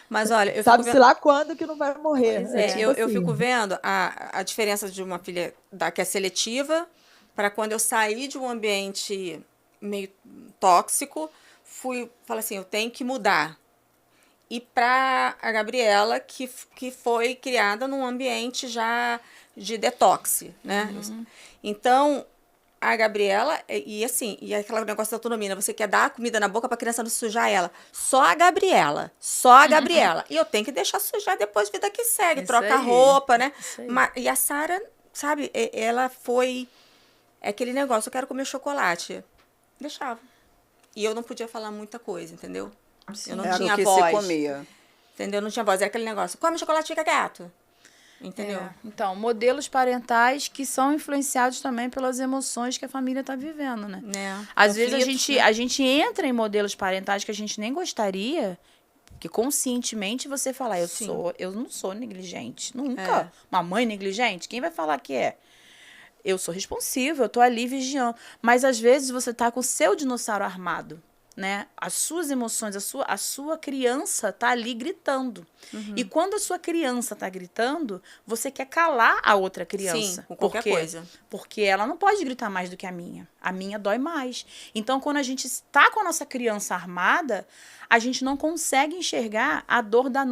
Mas olha, eu sabe-se lá quando que não vai morrer. Eu fico vendo a diferença de uma filha que é seletiva para quando eu saí de um ambiente meio tóxico, falei assim, eu tenho que mudar. E para a Gabriela, que foi criada num ambiente já de detox, né? Então, a Gabriela, e aquele negócio da autonomia, né? Você quer dar a comida na boca para a criança não sujar ela. Só a Gabriela. E eu tenho que deixar sujar depois, vida que segue. Troca roupa, né? E a Sara, sabe, ela foi... aquele negócio, eu quero comer chocolate. Deixava. E eu não podia falar muita coisa, entendeu? Eu não tinha voz. Se comia. Entendeu? Eu não tinha voz. Era aquele negócio, come chocolate, fica quieto. Entendeu? Então, modelos parentais que são influenciados também pelas emoções que a família está vivendo, né? Às vezes a gente entra em modelos parentais que a gente nem gostaria, que conscientemente você fala, eu não sou negligente, nunca. Uma mãe negligente, quem vai falar que é? Eu sou responsiva, eu tô ali vigiando. Mas às vezes você tá com o seu dinossauro armado, né? As suas emoções, a sua criança tá ali gritando. E quando a sua criança tá gritando, você quer calar a outra criança. Sim, com qualquer coisa. Porque ela não pode gritar mais do que a minha. A minha dói mais. Então, quando a gente está com a nossa criança armada, a gente não consegue enxergar a dor da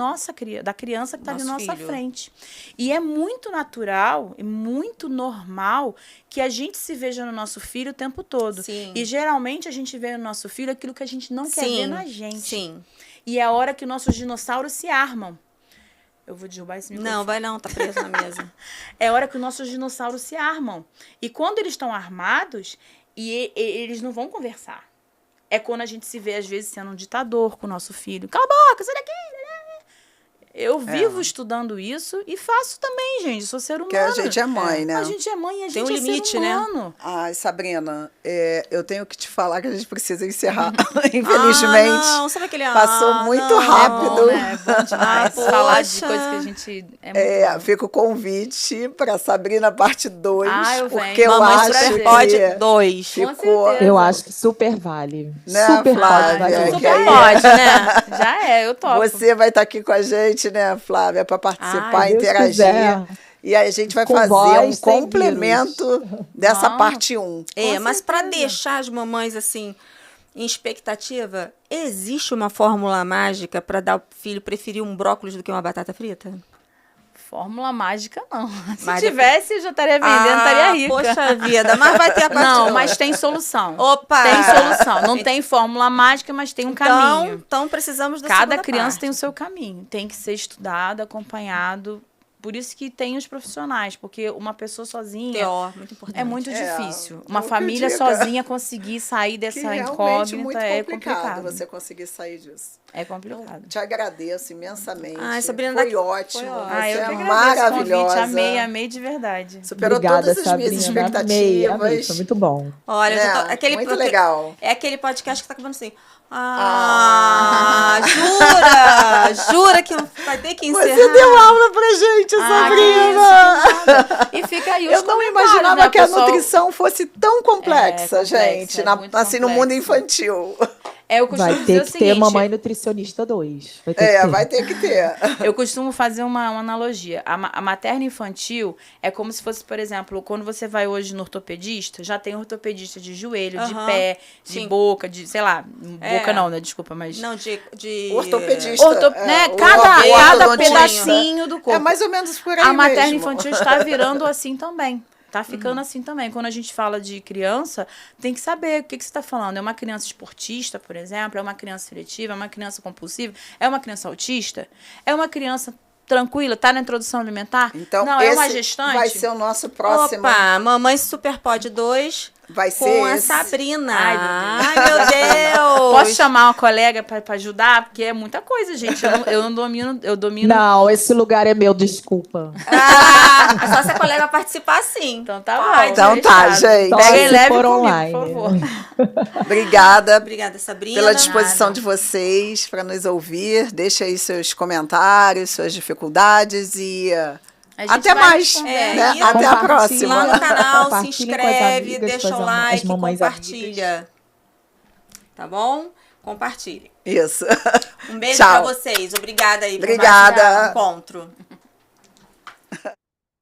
criança que está ali na nossa frente. E é muito natural e muito normal que a gente se veja no nosso filho o tempo todo. Sim. E geralmente a gente vê no nosso filho aquilo que a gente não quer ver na gente. Sim. E é a hora que nossos dinossauros se armam. Eu vou derrubar esse microfone. Não, vai não, tá preso na mesa. É a hora que os nossos dinossauros se armam. E quando eles estão armados, eles não vão conversar. É quando a gente se vê, às vezes, sendo um ditador com o nosso filho. Cala a boca, sai daqui! Eu vivo estudando isso e faço também, gente. Sou ser humano. Porque a gente é mãe, né? A gente é mãe e a gente tem um limite, ser humano. né? Ai, Sabrina, eu tenho que te falar que a gente precisa encerrar. Infelizmente. Não, sabe aquele... Passou muito rápido. É bom demais falar de coisas que a gente... Fica o convite para Sabrina parte 2. eu venho. Porque eu Mamãe acho que... pode 2. Ficou... Eu acho que super vale. Né, super Flávia? vale. Super pode, né? Já eu topo. Você vai estar aqui com a gente, né, Flávia, para participar, interagir. Quiser. E aí a gente vai Com fazer voz, um complemento dessa parte 1. Mas para deixar as mamães assim em expectativa, existe uma fórmula mágica para dar o filho preferir um brócolis do que uma batata frita? Fórmula mágica, não. Mas Se tivesse, eu já estaria vendendo, estaria rica. Poxa vida, mas vai ter a parte Não, dois. mas tem solução. Opa! Tem solução. Não tem fórmula mágica, mas tem um caminho. Então precisamos da Cada segunda criança parte. tem o seu caminho. Tem que ser estudado, acompanhado Por isso que tem os profissionais, porque uma pessoa sozinha TO, muito importante. é muito difícil. Uma o que eu família digo. sozinha conseguir sair Que dessa realmente incógnita muito é complicado complicado. você conseguir sair disso. É complicado. Te agradeço imensamente. Ai, Sabrina, foi daqui- ótimo. foi ótimo. Você Ah, eu é que agradeço o maravilhosa. convite. Amei de verdade. Superou Obrigada, todas as minhas Sabrina. expectativas. Amei, foi muito bom. Olha, eu já tô- Né? Muito legal. É aquele podcast que tá acabando assim. Jura que vai ter que encerrar? Você deu aula pra gente, Sabrina. E fica aí os Eu não comentários, imaginava né, que a pessoal? nutrição fosse tão complexa, complexa, gente. é muito assim, no mundo complexa. infantil. Eu costumo Vai dizer ter o que seguinte, ter Mamãe Nutricionista 2. Vai ter que ter. Vai ter que ter. eu costumo fazer uma analogia. A materna infantil é como se fosse, por exemplo, quando você vai hoje no ortopedista, já tem ortopedista de joelho, de Aham, pé, de sim. boca, de, sei lá, É. boca não, né? Desculpa, mas... Não, de... Ortopedista. né? o Cada ortodontista. pedacinho do corpo. É mais ou menos por aí A materna mesmo. infantil está virando assim também. Tá ficando assim também. Quando a gente fala de criança, tem que saber o que você está falando. É uma criança esportista, por exemplo? É uma criança seletiva? É uma criança compulsiva? É uma criança autista? É uma criança tranquila? Tá na introdução alimentar? Então, não, é uma esse gestante? vai ser o nosso próximo. Opa, Mamãe Superpod 2 Vai ser com a esse. Sabrina. Ai, Ai, meu Deus. Posso chamar uma colega para ajudar? Porque é muita coisa, gente. Eu não domino... Eu domino... Não, esse lugar é meu, desculpa. Ah, só se a colega participar, sim. Então tá Pode. bom. Então tá, fechado. gente. Só Peguem se leve for comigo, online. por favor. Obrigada Obrigada, Sabrina. pela disposição Nada. de vocês para nos ouvir. Deixa aí seus comentários, suas dificuldades e A gente até vai mais. responder. Né? e Até a lá próxima. no canal, se Compartilhem com as inscreve, amigas, deixa com o as like, mamães compartilha. Tá bom? Compartilhe. Isso. Um beijo Tchau. pra vocês. Obrigada aí por Obrigada. mais um encontro.